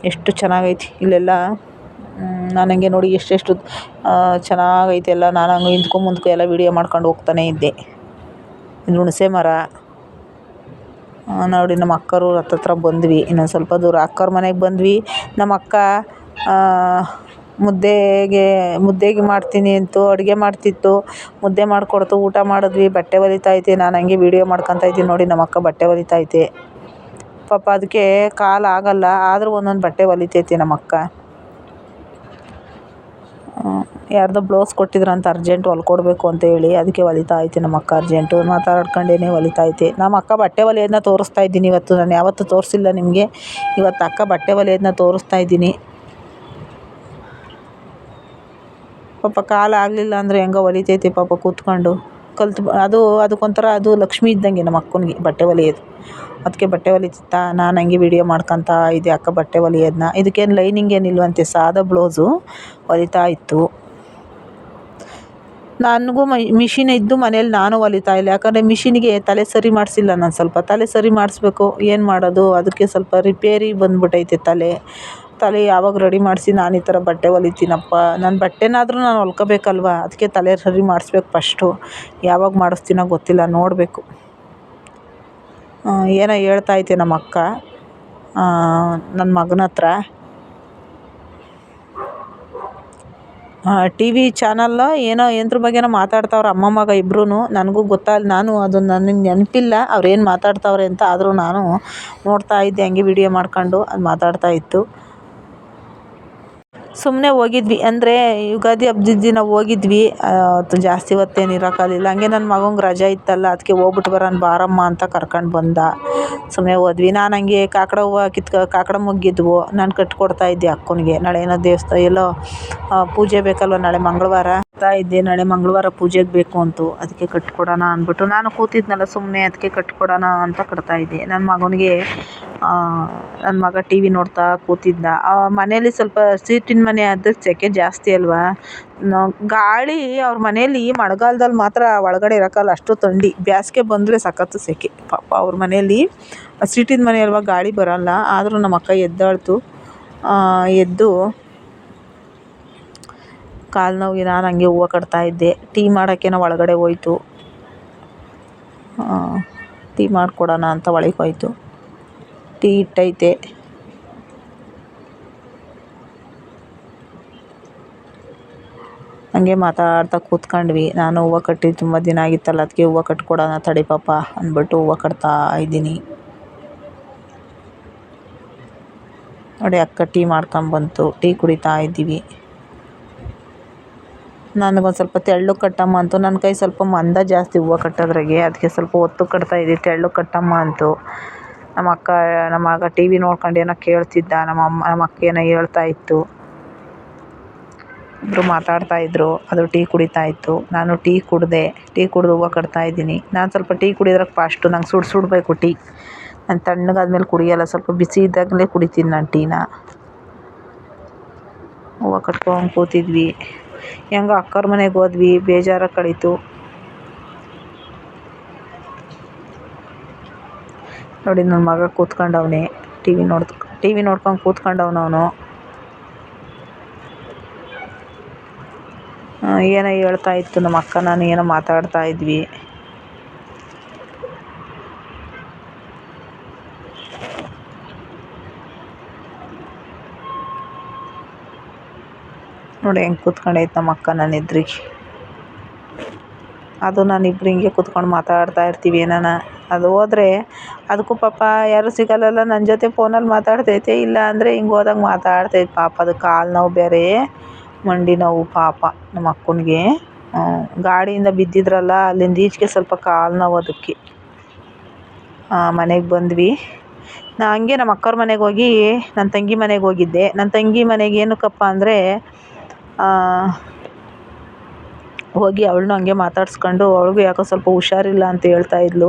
ಎಷ್ಟು ಚೆನ್ನಾಗೈತಿ ಇಲ್ಲೆಲ್ಲ. ನಾನು ಹಂಗೆ ನೋಡಿ ಎಷ್ಟೆಷ್ಟು ಚೆನ್ನಾಗೈತೆ ಎಲ್ಲ. ನಾನು ಹಂಗೆ ಮುಂದ್ಕೊ ಎಲ್ಲ ವೀಡಿಯೋ ಮಾಡ್ಕೊಂಡು ಹೋಗ್ತಾನೆ ಇದ್ದೆ. ಇದು ಹುಣಸೆ ಮರ ನೋಡಿ. ನಮ್ಮ ಅಕ್ಕರವ್ರ ಹತ್ತತ್ರ ಬಂದ್ವಿ. ಇನ್ನೊಂದು ಸ್ವಲ್ಪ ದೂರ ಅಕ್ಕವ್ರ ಮನೆಗೆ ಬಂದ್ವಿ. ನಮ್ಮ ಅಕ್ಕ ಮುದ್ದೆಗೆ ಮಾಡ್ತೀನಿ ಅಂತು ಅಡುಗೆ ಮಾಡ್ತಿತ್ತು. ಮುದ್ದೆ ಮಾಡಿಕೊಡ್ತು, ಊಟ ಮಾಡಿದ್ವಿ. ಬಟ್ಟೆ ಹೊಲಿತೈತೆ, ನಾನು ಹಂಗೆ ವೀಡಿಯೋ ಮಾಡ್ಕೊತಾ ಇದ್ದೀನಿ ನೋಡಿ. ನಮ್ಮ ಅಕ್ಕ ಬಟ್ಟೆ ಹೊಲಿತೈತೆ ಪಾಪ. ಅದಕ್ಕೆ ಕಾಲು ಆಗಲ್ಲ, ಆದರೂ ಒಂದೊಂದು ಬಟ್ಟೆ ಹೊಲಿತೈತೆ ನಮ್ಮ ಅಕ್ಕ. ಯಾರ್ದೋ ಬ್ಲೌಸ್ ಕೊಟ್ಟಿದ್ರಂತ ಅರ್ಜೆಂಟ್ ಹೊಲ್ಕೊಡ್ಬೇಕು ಅಂತ ಹೇಳಿ, ಅದಕ್ಕೆ ಹೊಲಿತಾ ಐತೆ ನಮ್ಮ ಅಕ್ಕ. ಅರ್ಜೆಂಟು ಮಾತಾಡ್ಕೊಂಡೇನೆ ಹೊಲಿತೈತೆ. ನಮ್ಮ ಅಕ್ಕ ಬಟ್ಟೆ ಹೊಲಿಯೋದನ್ನ ತೋರಿಸ್ತಾ ಇದ್ದೀನಿ ಇವತ್ತು. ನಾನು ಯಾವತ್ತೂ ತೋರಿಸಿಲ್ಲ ನಿಮಗೆ. ಇವತ್ತು ಅಕ್ಕ ಬಟ್ಟೆ ಹೊಲಿಯೋದನ್ನ ತೋರಿಸ್ತಾ ಇದ್ದೀನಿ. ಪಾಪ ಕಾಲು ಆಗಲಿಲ್ಲ ಅಂದರೆ ಹೆಂಗೋ ಹೊಲಿತೈತೆ ಪಾಪ ಕೂತ್ಕೊಂಡು. ಅದಕ್ಕೊಂಥರ ಅದು ಲಕ್ಷ್ಮಿ ಇದ್ದಂಗೆ ನಮ್ಮ ಅಕ್ಕನಿಗೆ ಬಟ್ಟೆ ಹೊಲಿಯೋದು. ಅದಕ್ಕೆ ಬಟ್ಟೆ ಹೊಲಿತಿತ್ತಾ. ನಾನು ಹಂಗೆ ವೀಡಿಯೋ ಮಾಡ್ಕೊತಾ ಇದ್ದೆ ಅಕ್ಕ ಬಟ್ಟೆ ಹೊಲಿಯೋದನ್ನ. ಇದಕ್ಕೇನು ಲೈನಿಂಗ್ ಏನಿಲ್ವಂತೆ, ಸಾದಾ ಬ್ಲೌಸು ಹೊಲಿತಾ ಇತ್ತು. ನನಗೂ ಮಿಷಿನ್ ಇದ್ದು ಮನೇಲಿ ನಾನು ಹೊಲಿತಾ ಇಲ್ಲ. ಯಾಕಂದರೆ ಮಿಷಿನಿಗೆ ತಲೆ ಸರಿ ಮಾಡಿಸಿಲ್ಲ ನಾನು. ಸ್ವಲ್ಪ ತಲೆ ಸರಿ ಮಾಡಿಸ್ಬೇಕು, ಏನು ಮಾಡೋದು. ಅದಕ್ಕೆ ಸ್ವಲ್ಪ ರಿಪೇರಿ ಬಂದ್ಬಿಟ್ಟೈತೆ ತಲೆ ಯಾವಾಗ ರೆಡಿ ಮಾಡಿಸಿ ನಾನು ಈ ಥರ ಬಟ್ಟೆ ಹೊಲಿತೀನಪ್ಪ. ನನ್ನ ಬಟ್ಟೆನಾದರೂ ನಾನು ಹೊಲ್ಕೋಬೇಕಲ್ವ, ಅದಕ್ಕೆ ತಲೆ ಸರಿ ಮಾಡಿಸ್ಬೇಕು ಫಸ್ಟು. ಯಾವಾಗ ಮಾಡಿಸ್ತೀನೋ ಗೊತ್ತಿಲ್ಲ, ನೋಡಬೇಕು. ಏನೋ ಹೇಳ್ತಾಯಿದ್ದೆ ನಮ್ಮ ಅಕ್ಕ ನನ್ನ ಮಗನ ಹತ್ರ. ಟಿ ವಿ ಚಾನಲ್ಲು ಏನೋ ಯಂತ್ರ ಬಗ್ಗೆನೋ ಮಾತಾಡ್ತಾವ್ರೆ ಅಮ್ಮ ಮಗ ಇಬ್ಬರೂ. ನನಗೂ ಗೊತ್ತಾಗಲ್ಲ, ನನಗೆ ನೆನಪಿಲ್ಲ ಅವ್ರೇನು ಮಾತಾಡ್ತಾವ್ರೆ ಅಂತ. ಆದರೂ ನಾನು ನೋಡ್ತಾ ಇದ್ದೆ ಹಂಗೆ ವೀಡಿಯೋ ಮಾಡ್ಕೊಂಡು. ಅದು ಮಾತಾಡ್ತಾ ಇತ್ತು. ಸುಮ್ಮನೆ ಹೋಗಿದ್ವಿ, ಅಂದರೆ ಯುಗಾದಿ ಹಬ್ಬದ ದಿನ ಹೋಗಿದ್ವಿ. ಜಾಸ್ತಿ ಹೊತ್ತೇನು ಇರೋಕ್ಕಾಗಲಿಲ್ಲ. ಹಂಗೆ ನನ್ನ ಮಗಂಗೆ ರಜೆ ಇತ್ತಲ್ಲ, ಅದಕ್ಕೆ ಹೋಗ್ಬಿಟ್ಟು ಬರೋಣ ಬಾರಮ್ಮ ಅಂತ ಕರ್ಕೊಂಡು ಬಂದ. ಸುಮ್ಮನೆ ಹೋದ್ವಿ. ನಾನು ಹಂಗೆ ಕಾಕಡ ಹೂವು ಕಾಕಡ ಮುಗ್ಗಿದ್ವು, ನಾನು ಕಟ್ಕೊಡ್ತಾ ಇದ್ದೆ ಅಕ್ಕನಿಗೆ. ನಾಳೆ ಏನೋ ದೇವಸ್ಥಾನ ಎಲ್ಲೋ ಪೂಜೆ ಬೇಕಲ್ವ, ನಾಳೆ ಮಂಗಳವಾರ ಇದ್ದೆ. ನಾಳೆ ಮಂಗಳವಾರ ಪೂಜೆಗೆ ಬೇಕು ಅಂತು, ಅದಕ್ಕೆ ಕಟ್ಕೊಡೋಣ ಅಂದ್ಬಿಟ್ಟು ನಾನು ಕೂತಿದ್ನಲ್ಲ ಸುಮ್ಮನೆ, ಅದಕ್ಕೆ ಕಟ್ಕೊಡೋಣ ಅಂತ ಕಟ್ತಾ ಇದ್ದೆ. ನನ್ನ ಮಗ ಟಿ ವಿ ನೋಡ್ತಾ ಕೂತಿದ್ದ. ಮನೇಲಿ ಸ್ವಲ್ಪ ಸೀಟಿನ ಮನೆ ಆದ ಸೆಕೆ ಜಾಸ್ತಿ ಅಲ್ವಾ. ಗಾಳಿ ಅವ್ರ ಮನೇಲಿ ಮಳೆಗಾಲದಲ್ಲಿ ಮಾತ್ರ ಒಳಗಡೆ ಇರೋಕ್ಕಲ್ಲ, ಅಷ್ಟು ಥಂಡಿ. ಬೇಸಿಗೆ ಬಂದರೆ ಸಖತ್ತು ಸೆಕೆ ಪಾಪ. ಅವ್ರ ಮನೇಲಿ ಸೀಟಿನ ಮನೆ ಅಲ್ವಾ, ಗಾಳಿ ಬರೋಲ್ಲ. ಆದರೂ ನಮ್ಮ ಅಕ್ಕ ಎದ್ದು ಎದ್ದು ಕಾಲು ನೋವಿಗೆ ನಾನು ಹಂಗೆ ಹೂವು ಕಟ್ತಾ ಇದ್ದೆ. ಟೀ ಮಾಡೋಕ್ಕೇನೋ ಒಳಗಡೆ ಹೋಯ್ತು. ಟೀ ಮಾಡಿಕೊಡೋಣ ಅಂತ ಒಳಗೆ ಹೋಯ್ತು. ಟೀ ಇಟ್ಟೈತೆ. ಹಂಗೆ ಮಾತಾಡ್ತಾ ಕೂತ್ಕೊಂಡ್ವಿ. ನಾನು ಹೂವು ಕಟ್ಟಿ ತುಂಬ ದಿನ ಆಗಿತ್ತಲ್ಲ, ಅದಕ್ಕೆ ಹೂವು ಕಟ್ಕೊಡೋಣ ತಡಿ ಪಾಪ ಅಂದ್ಬಿಟ್ಟು ಹೂವು ಕಟ್ತಾ ಇದ್ದೀನಿ ನೋಡಿ. ಅಕ್ಕ ಟೀ ಮಾಡ್ಕೊಂಬಂತು, ಟೀ ಕುಡಿತಾ ಇದ್ದೀವಿ. ನನಗೊಂದು ಸ್ವಲ್ಪ ತೆಳ್ಳಗೆ ಕಟ್ಟಮ್ಮ ಅಂತು. ನನ್ನ ಕೈ ಸ್ವಲ್ಪ ಮಂದ ಜಾಸ್ತಿ ಹೂವು ಕಟ್ಟೋದ್ರಾಗೆ, ಅದಕ್ಕೆ ಸ್ವಲ್ಪ ಒತ್ತು ಕಟ್ತಾಯಿದ್ದೆ ತೆಳ್ಳಗೆ ಕಟ್ಟಮ್ಮ ಅಂತು. ನಮ್ಮ ಮಗ ಟಿ ವಿ ನೋಡ್ಕೊಂಡು ಏನೋ ಕೇಳ್ತಿದ್ದ, ನಮ್ಮ ಅಕ್ಕ ಏನೋ ಹೇಳ್ತಾಯಿತ್ತು. ಇಬ್ಬರು ಮಾತಾಡ್ತಾಯಿದ್ರು. ಅದು ಟೀ ಕುಡಿತಾಯಿತ್ತು. ನಾನು ಟೀ ಕುಡಿದು ಹೂವು ಕಟ್ತಾಯಿದ್ದೀನಿ. ನಾನು ಸ್ವಲ್ಪ ಟೀ ಕುಡಿಯೋದ್ರಾಗ ಫಾಸ್ಟು. ನಂಗೆ ಸುಡಬೇಕು ಟೀ. ನಾನು ತಣ್ಣಗಾದ್ಮೇಲೆ ಕುಡಿಯೋಲ್ಲ, ಸ್ವಲ್ಪ ಬಿಸಿ ಇದ್ದಾಗಲೇ ಕುಡಿತೀನಿ ನಾನು ಟೀನ. ಹೂವು ಕಟ್ಕೊಂಡು ಕೂತಿದ್ವಿ. ಹೆಂಗೋ ಅಕ್ಕವ್ರ ಮನೆಗೆ ಹೋದ್ವಿ, ಬೇಜಾರ ಕಳೀತು. ನೋಡಿ ನನ್ನ ಮಗ ಕೂತ್ಕೊಂಡವನೆ, ಟಿ ವಿ ನೋಡ್ಕೊಂಡು ಕೂತ್ಕೊಂಡವನವನು. ಏನೋ ಹೇಳ್ತಾಯಿತ್ತು ನಮ್ಮ ಅಕ್ಕ, ನಾನು ಏನೋ ಮಾತಾಡ್ತಾಯಿದ್ವಿ. ನೋಡಿ ಹೆಂಗೆ ಕೂತ್ಕೊಂಡೈತೆ ನಮ್ಮ ಅಕ್ಕ ನನ್ನ ಎದುರಿಗೆ. ಅದು ನಾನಿಬ್ರು ಹಿಂಗೆ ಕೂತ್ಕೊಂಡು ಮಾತಾಡ್ತಾ ಇರ್ತೀವಿ ಏನಾನ. ಅದು ಹೋದ್ರೆ ಅದಕ್ಕೂ ಪಾಪ ಯಾರೂ ಸಿಗಲ್ಲಲ್ಲ, ನನ್ನ ಜೊತೆ ಫೋನಲ್ಲಿ ಮಾತಾಡ್ತೈತೆ, ಇಲ್ಲ ಅಂದರೆ ಹಿಂಗೆ ಹೋದಾಗ ಮಾತಾಡ್ತೈತೆ. ಪಾಪ ಅದು ಕಾಲು ನೋವು ಬೇರೆ, ಮಂಡಿ ನೋವು ಪಾಪ ನಮ್ಮ ಅಕ್ಕನಿಗೆ. ಗಾಡಿಯಿಂದ ಬಿದ್ದಿದ್ರಲ್ಲ, ಅಲ್ಲಿಂದ ಈಚೆಗೆ ಸ್ವಲ್ಪ ಕಾಲು ನೋವು ಅದಕ್ಕೆ. ಮನೆಗೆ ಬಂದ್ವಿ. ನಾ ಹಂಗೆ ನಮ್ಮ ಅಕ್ಕವ್ರ ಮನೆಗೆ ಹೋಗಿ ನನ್ನ ತಂಗಿ ಮನೆಗೆ ಹೋಗಿದ್ದೆ. ನನ್ನ ತಂಗಿ ಮನೆಗೆ ಏನಕ್ಕಪ್ಪ ಅಂದರೆ ಹೋಗಿ ಅವಳನ್ನೂ ಹಂಗೆ ಮಾತಾಡ್ಸ್ಕೊಂಡು, ಅವಳಿಗೂ ಯಾಕೋ ಸ್ವಲ್ಪ ಹುಷಾರಿಲ್ಲ ಅಂತ ಹೇಳ್ತಾಯಿದ್ಲು.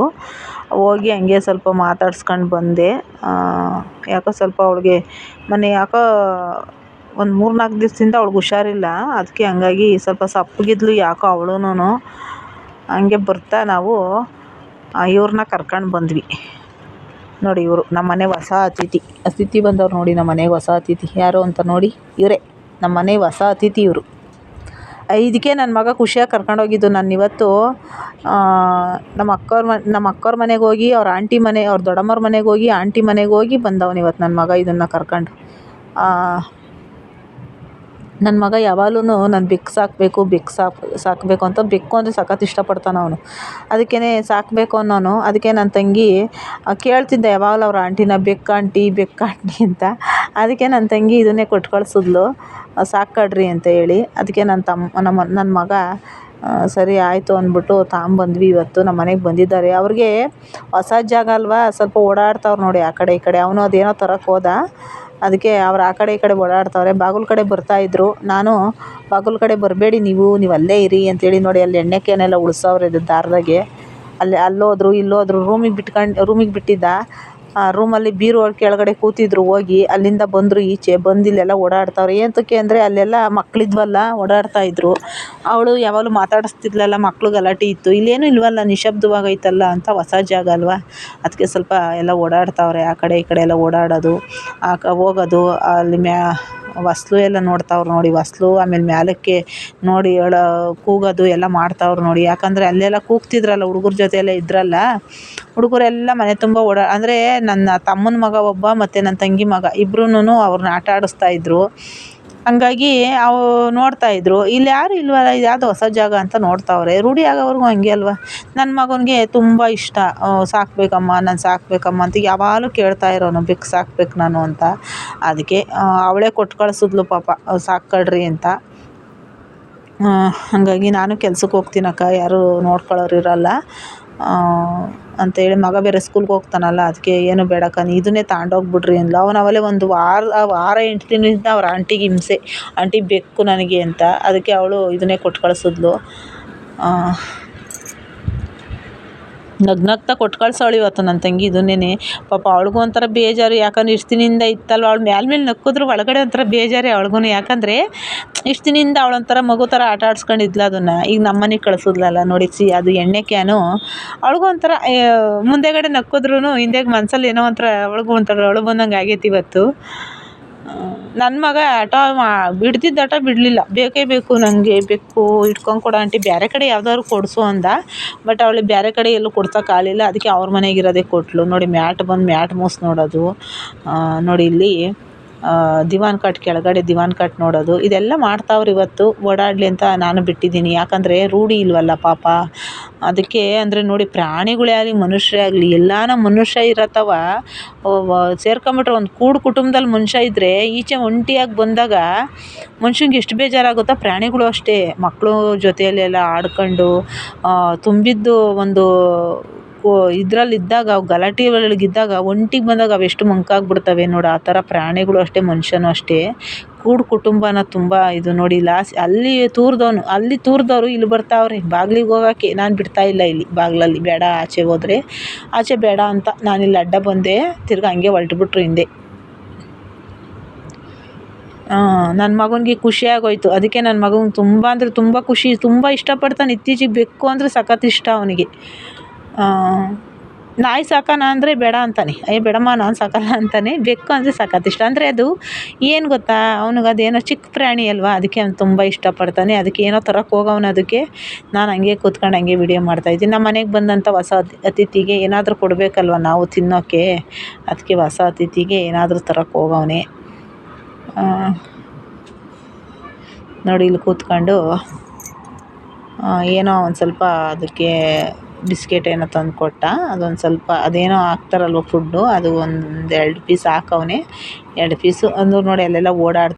ಹೋಗಿ ಹಂಗೆ ಸ್ವಲ್ಪ ಮಾತಾಡ್ಸ್ಕೊಂಡು ಬಂದೆ. ಯಾಕೋ ಸ್ವಲ್ಪ ಅವಳಿಗೆ ಮೊನ್ನೆ ಯಾಕೋ ಒಂದು 3-4 ದಿವಸದಿಂದ ಅವ್ಳಿಗೆ ಹುಷಾರಿಲ್ಲ. ಅದಕ್ಕೆ ಹಂಗಾಗಿ ಸ್ವಲ್ಪ ಸಪ್ಪಗಿದ್ಲು ಯಾಕೋ ಅವಳೂನು. ಹಂಗೆ ಬರ್ತಾ ನಾವು ಇವ್ರನ್ನ ಕರ್ಕೊಂಡು ಬಂದ್ವಿ. ನೋಡಿ ಇವರು ನಮ್ಮ ಮನೆ ಹೊಸ ಅತಿಥಿ ಬಂದವ್ರು ನೋಡಿ. ನಮ್ಮ ಮನೆಗೆ ಹೊಸ ಅತಿಥಿ ಯಾರು ಅಂತ ನೋಡಿ, ಇವರೇ ನಮ್ಮ ಮನೆ ಹೊಸ ಅತಿಥಿ ಇವರು. ಇದಕ್ಕೆ ನನ್ನ ಮಗ ಖುಷಿಯಾಗಿ ಕರ್ಕೊಂಡೋಗಿದ್ದು. ನಾನು ಇವತ್ತು ನಮ್ಮ ಅಕ್ಕವ್ರ ಮನೆಗೆ ಹೋಗಿ, ಅವ್ರ ಆಂಟಿ ಮನೆ, ಅವ್ರ ದೊಡ್ಡಮ್ಮವ್ರ ಮನೆಗೆ ಹೋಗಿ, ಆಂಟಿ ಮನೆಗೆ ಹೋಗಿ ಬಂದವನು ಇವತ್ತು ನನ್ನ ಮಗ ಇದನ್ನು ಕರ್ಕೊಂಡು. ನನ್ನ ಮಗ ಯಾವಾಗಲೂ ನಾನು ಬೆಕ್ಕು ಸಾಕಬೇಕು ಅಂತ, ಬೆಕ್ಕು ಅಂದರೆ ಸಖತ್ ಇಷ್ಟಪಡ್ತಾನೆ ಅವನು. ಅದಕ್ಕೇ ಸಾಕಬೇಕು ಅನ್ನೋನು. ಅದಕ್ಕೆ ನನ್ನ ತಂಗಿ ಕೇಳ್ತಿದ್ದೆ ಯಾವಾಗಲೂ ಅವ್ರ ಆಂಟಿನ, ಬೆಕ್ಕಾಂಟಿ ಅಂತ. ಅದಕ್ಕೆ ನನ್ನ ತಂಗಿ ಇದನ್ನೇ ಕೊಟ್ಟು ಕಳಿಸಿದ್ಲು, ಸಾಕ್ಕೊಳ್ರಿ ಅಂತ ಹೇಳಿ. ಅದಕ್ಕೆ ನನ್ನ ಮಗ ಸರಿ ಆಯಿತು ಅಂದ್ಬಿಟ್ಟು ತಗೊಂಬಂದ್ವಿ. ಇವತ್ತು ನಮ್ಮ ಮನೆಗೆ ಬಂದಿದ್ದಾರೆ. ಅವ್ರಿಗೆ ಹೊಸ ಜಾಗ ಅಲ್ವಾ, ಸ್ವಲ್ಪ ಓಡಾಡ್ತಾವ್ರು ನೋಡಿ ಆ ಕಡೆ ಈ ಕಡೆ. ಅವನು ಅದೇನೋ ತರಕ್ಕೆ ಹೋದ, ಅದಕ್ಕೆ ಅವ್ರು ಆ ಕಡೆ ಈ ಕಡೆ ಓಡಾಡ್ತಾವ್ರೆ. ಬಾಗಿಲು ಕಡೆ ಬರ್ತಾಯಿದ್ರು. ನಾನು ಬಾಗಿಲು ಕಡೆ ಬರಬೇಡಿ, ನೀವು ಅಲ್ಲೇ ಇರಿ ಅಂತೇಳಿ ನೋಡಿ ಅಲ್ಲಿ ಎಣ್ಣೆ ಕ್ಯಾನೆಲ್ಲ ಉಳಿಸವ್ರೆ ದಾರದಾಗೆ. ಅಲ್ಲೋದ್ರು ಇಲ್ಲೋದ್ರು. ರೂಮಿಗೆ ಬಿಟ್ಟಿದ್ದ. ರೂಮಲ್ಲಿ ಬೀರು ಕೆಳಗಡೆ ಕೂತಿದ್ರು. ಹೋಗಿ ಅಲ್ಲಿಂದ ಬಂದರು ಈಚೆ. ಬಂದು ಇಲ್ಲೆಲ್ಲ ಓಡಾಡ್ತಾವ್ರೆ. ಏಂತಕ್ಕೆ ಅಂದರೆ ಅಲ್ಲೆಲ್ಲ ಮಕ್ಕಳಿದ್ವಲ್ಲ, ಓಡಾಡ್ತಾಯಿದ್ರು. ಅವಳು ಯಾವಾಗಲೂ ಮಾತಾಡಿಸ್ತಿದ್ಲಲ್ಲ, ಮಕ್ಕಳು ಗಲಾಟೆ ಇತ್ತು. ಇಲ್ಲೇನೂ ಇಲ್ವಲ್ಲ, ನಿಶಬ್ದವಾಗೈತಲ್ಲ ಅಂತ, ಹೊಸ ಜಾಗ ಅಲ್ವಾ, ಅದಕ್ಕೆ ಸ್ವಲ್ಪ ಎಲ್ಲ ಓಡಾಡ್ತಾವ್ರೆ. ಆ ಕಡೆ ಈ ಕಡೆ ಎಲ್ಲ ಓಡಾಡೋದು, ಹೋಗೋದು. ಅಲ್ಲಿ ಹೊಸ್ಲು ಎಲ್ಲ ನೋಡ್ತಾವ್ರು ನೋಡಿ, ಹೊಸ್ಲು. ಆಮೇಲೆ ಮ್ಯಾಲಕ್ಕೆ ನೋಡಿ ಕೂಗೋದು ಎಲ್ಲ ಮಾಡ್ತಾವ್ರು ನೋಡಿ. ಯಾಕಂದರೆ ಅಲ್ಲೆಲ್ಲ ಕೂಗ್ತಿದ್ರಲ್ಲ, ಹುಡುಗರ ಜೊತೆ ಎಲ್ಲ ಇದ್ರಲ್ಲ, ಹುಡುಗರೆಲ್ಲ ಮನೆ ತುಂಬ ಅಂದರೆ ನನ್ನ ತಮ್ಮನ ಮಗ ಒಬ್ಬ ಮತ್ತು ನನ್ನ ತಂಗಿ ಮಗ ಇಬ್ರೂ ಅವ್ರನ್ನ ಆಟ ಆಡಿಸ್ತಾಯಿದ್ರು. ಹಂಗಾಗಿ ಅವು ನೋಡ್ತಾಯಿದ್ರು. ಇಲ್ಲಿ ಯಾರು ಇಲ್ವಲ್ಲ, ಇದು ಯಾವುದು ಹೊಸ ಜಾಗ ಅಂತ ನೋಡ್ತಾವ್ರೆ. ರೂಢಿ ಆಗೋವರೆಗೂ ಹಂಗೆ ಅಲ್ವಾ. ನನ್ನ ಮಗನಿಗೆ ತುಂಬ ಇಷ್ಟ, ಸಾಕಬೇಕಮ್ಮ ಅಂತ ಯಾವಾಗಲೂ ಕೇಳ್ತಾ ಇರೋನು, ಬೆಕ್ಕು ಸಾಕ್ಬೇಕು ನಾನು ಅಂತ. ಅದಕ್ಕೆ ಅವಳೇ ಕೊಟ್ಟು ಕಳಿಸಿದ್ಲು ಪಾಪ, ಸಾಕ್ಕೊಳ್ರಿ ಅಂತ. ಹಾಗಾಗಿ ನಾನು ಕೆಲ್ಸಕ್ಕೆ ಹೋಗ್ತೀನಕ್ಕ, ಯಾರು ನೋಡ್ಕೊಳ್ಳೋರು ಇರೋಲ್ಲ ಅಂತೇಳಿ. ಮಗ ಬೇರೆ ಸ್ಕೂಲ್ಗೆ ಹೋಗ್ತಾನಲ್ಲ, ಅದಕ್ಕೆ ಏನು ಬೇಡಕ್ಕ, ಇದನ್ನೇ ತಗೊಂಡೋಗ್ಬಿಡ್ರಿ ಅಂದ್ಲು. ಅವಲೇ ಒಂದು ವಾರ 8 ದಿನದಿಂದ ಅವ್ರ ಆಂಟಿಗೆ ಹಿಂಸೆ, ಆಂಟಿ ಬೇಕು ನನಗೆ ಅಂತ. ಅದಕ್ಕೆ ಅವಳು ಇದನ್ನೇ ಕೊಟ್ಟು ಕಳಿಸಿದ್ಲು. ನಗ್ನಗ್ತಾ ಕೊಟ್ಟು ಕಳ್ಸವಳು ಇವತ್ತು ನನ್ನ ತಂಗಿ ಇದನ್ನೇ. ಪಾಪ ಅವಳಿಗೂ ಒಂಥರ ಬೇಜಾರು, ಯಾಕಂದ್ರೆ ಇಷ್ಟು ದಿನದಿಂದ ಇತ್ತಲ್ವ. ಅವಳು ಮೇಲೆ ನಕ್ಕಿದ್ರು ಒಳಗಡೆ ಒಂಥರ ಬೇಜಾರೇ ಅವಳಿಗೂ. ಯಾಕಂದರೆ ಇಷ್ಟು ದಿನದಿಂದ ಅವಳೊಂಥರ ಮಗು ಥರ ಆಟ ಆಡ್ಸ್ಕೊಂಡಿದ್ಲು ಅದನ್ನು. ಈಗ ನಮ್ಮ ಮನೆಗೆ ಕಳಿಸಿದ್ಲಲ್ಲ ನೋಡಿ, ಅದು ಎಣ್ಣೆ ಕ್ಯಾನು. ಅವಳಿಗೂ ಒಂಥರ ಮುಂದೆಗಡೆ ನಕ್ಕಿದ್ರು ಹಿಂದೆಗೆ ಮನಸ್ಸಲ್ಲಿ ಏನೋ ಒಂಥರ ಅವಳಿಗೂ ಒಂಥರ ಅಳು ಬಂದಂಗೆ ಆಗೈತಿ ಇವತ್ತು. ನನ್ನ ಮಗ ಬಿಡ್ತಿದ್ದ ಆಟ ಬಿಡಲಿಲ್ಲ. ಬೇಕೇ ಬೇಕು ನನಗೆ, ಬೆಕ್ಕು ಇಟ್ಕೊಂಡು ಕೊಡು ಆಂಟಿ, ಬೇರೆ ಕಡೆ ಯಾವ್ದಾದ್ರು ಕೊಡಿಸು ಅಂದ. ಬಟ್ ಅವಳಿಗೆ ಬೇರೆ ಕಡೆ ಎಲ್ಲೂ ಕೊಡ್ಸೋಕ್ಕಾಗಲಿಲ್ಲ. ಅದಕ್ಕೆ ಅವ್ರ ಮನೆಗಿರೋದೇ ಕೊಟ್ಟಳು. ನೋಡಿ ಮ್ಯಾಟ್ ಮೂಸ್ ನೋಡೋದು ನೋಡಿ. ಇಲ್ಲಿ ದಿವಾನ್ ಕಾಟ್ ಕೆಳಗಡೆ ದಿವಾನ್ ಕಾಟ್ ನೋಡೋದು ಇದೆಲ್ಲ ಮಾಡ್ತಾವ್ರೆ ಇವತ್ತು. ಓಡಾಡಲಿ ಅಂತ ನಾನು ಬಿಟ್ಟಿದ್ದೀನಿ, ಯಾಕಂದರೆ ರೂಢಿ ಇಲ್ವಲ್ಲ ಪಾಪ. ಅದಕ್ಕೆ ಅಂದರೆ ನೋಡಿ, ಪ್ರಾಣಿಗಳೇ ಆಗಲಿ ಮನುಷ್ಯರೇ ಆಗಲಿ ಎಲ್ಲಾನ ಮನುಷ್ಯ ಇರತ್ತವ ಸೇರ್ಕೊಂಬಿಟ್ರೆ ಒಂದು ಕೂಡು ಕುಟುಂಬದಲ್ಲಿ ಮನುಷ್ಯ ಇದ್ದರೆ ಈಚೆ ಒಂಟಿಯಾಗಿ ಬಂದಾಗ ಮನುಷ್ಯಂಗೆ ಎಷ್ಟು ಬೇಜಾರಾಗುತ್ತೋ ಪ್ರಾಣಿಗಳು ಅಷ್ಟೇ. ಮಕ್ಕಳು ಜೊತೆಯಲ್ಲೆಲ್ಲ ಆಡ್ಕೊಂಡು ತುಂಬಿದ್ದು ಒಂದು ಇದರಲ್ಲಿದ್ದಾಗ ಗಲಾಟೆ ಒಳಗಿದ್ದಾಗ ಒಂಟಿಗೆ ಬಂದಾಗ ಅವೆಷ್ಟು ಮಂಕಾಗ್ಬಿಡ್ತವೆ ನೋಡು. ಆ ಥರ ಪ್ರಾಣಿಗಳು ಅಷ್ಟೇ, ಮನುಷ್ಯನೂ ಅಷ್ಟೇ. ಕೂಡು ಕುಟುಂಬನ ತುಂಬ ಇದು ನೋಡಿ. ಅಲ್ಲಿ ತೂರಿದವರು ಇಲ್ಲಿ ಬರ್ತಾವ್ರೆ ಬಾಗಿಲಿಗೆ ಹೋಗೋಕ್ಕೆ. ನಾನು ಬಿಡ್ತಾ ಇಲ್ಲ ಇಲ್ಲಿ ಬಾಗಿಲಲ್ಲಿ, ಬೇಡ ಆಚೆ ಹೋದರೆ ಆಚೆ ಬೇಡ ಅಂತ ನಾನಿಲ್ಲಿ ಅಡ್ಡ ಬಂದೆ. ತಿರ್ಗಿ ಹಂಗೆ ಹೊರಟ್ಬಿಟ್ರು ಹಿಂದೆ. ನನ್ನ ಮಗನಿಗೆ ಖುಷಿ ಆಗೋಯ್ತು. ಅದಕ್ಕೆ ನನ್ನ ಮಗನಿಗೆ ತುಂಬ ಅಂದರೆ ತುಂಬ ಖುಷಿ, ತುಂಬ ಇಷ್ಟಪಡ್ತಾನೆ. ಇತ್ತೀಚೆಗೆ ಬೆಕ್ಕು ಅಂದರೆ ಸಖತ್ ಇಷ್ಟ ಅವನಿಗೆ. ನಾಯಿ ಸಾಕೋಣ ಅಂದರೆ ಬೇಡ ಅಂತಾನೆ, ಬೇಡಮ್ಮ ನಾನು ಸಾಕಲ್ಲ ಅಂತಾನೆ. ಬೆಕ್ಕು ಅಂದರೆ ಸಖತ್ ಇಷ್ಟ. ಅಂದರೆ ಅದು ಏನು ಗೊತ್ತಾ, ಅವ್ನಿಗೆ ಅದೇನೋ ಚಿಕ್ಕ ಪ್ರಾಣಿ ಅಲ್ವಾ, ಅದಕ್ಕೆ ಅವ್ನು ತುಂಬ ಇಷ್ಟಪಡ್ತಾನೆ. ಅದಕ್ಕೆ ಏನೋ ತರಕ್ಕೆ ಹೋಗವನು. ಅದಕ್ಕೆ ನಾನು ಹಂಗೆ ಕೂತ್ಕೊಂಡು ಹಂಗೆ ವಿಡಿಯೋ ಮಾಡ್ತಾಯಿದ್ದೀನಿ. ನಮ್ಮ ಮನೆಗೆ ಬಂದಂಥ ಹೊಸ ಅತಿಥಿಗೆ ಏನಾದರೂ ಕೊಡಬೇಕಲ್ವ ನಾವು ತಿನ್ನೋಕ್ಕೆ. ಅದಕ್ಕೆ ಹೊಸ ಅತಿಥಿಗೆ ಏನಾದರೂ ತರಕ್ಕೆ ಹೋಗವನೆ ನೋಡಿ. ಇಲ್ಲಿ ಕೂತ್ಕೊಂಡು ಏನೋ ಒಂದು ಸ್ವಲ್ಪ ಅದಕ್ಕೆ ಬಿಸ್ಕೆಟ್ ಏನೋ ತಂದು ಕೊಟ್ಟ. ಅದೊಂದು ಸ್ವಲ್ಪ ಅದೇನೋ ಹಾಕ್ತಾರಲ್ವ ಫುಡ್ಡು, ಅದು 1-2 ಪೀಸ್ ಹಾಕವನೆ. 2 ಪೀಸು ಅಂದು ನೋಡಿ ಅಲ್ಲೆಲ್ಲ ಓಡಾಡ್ತಾ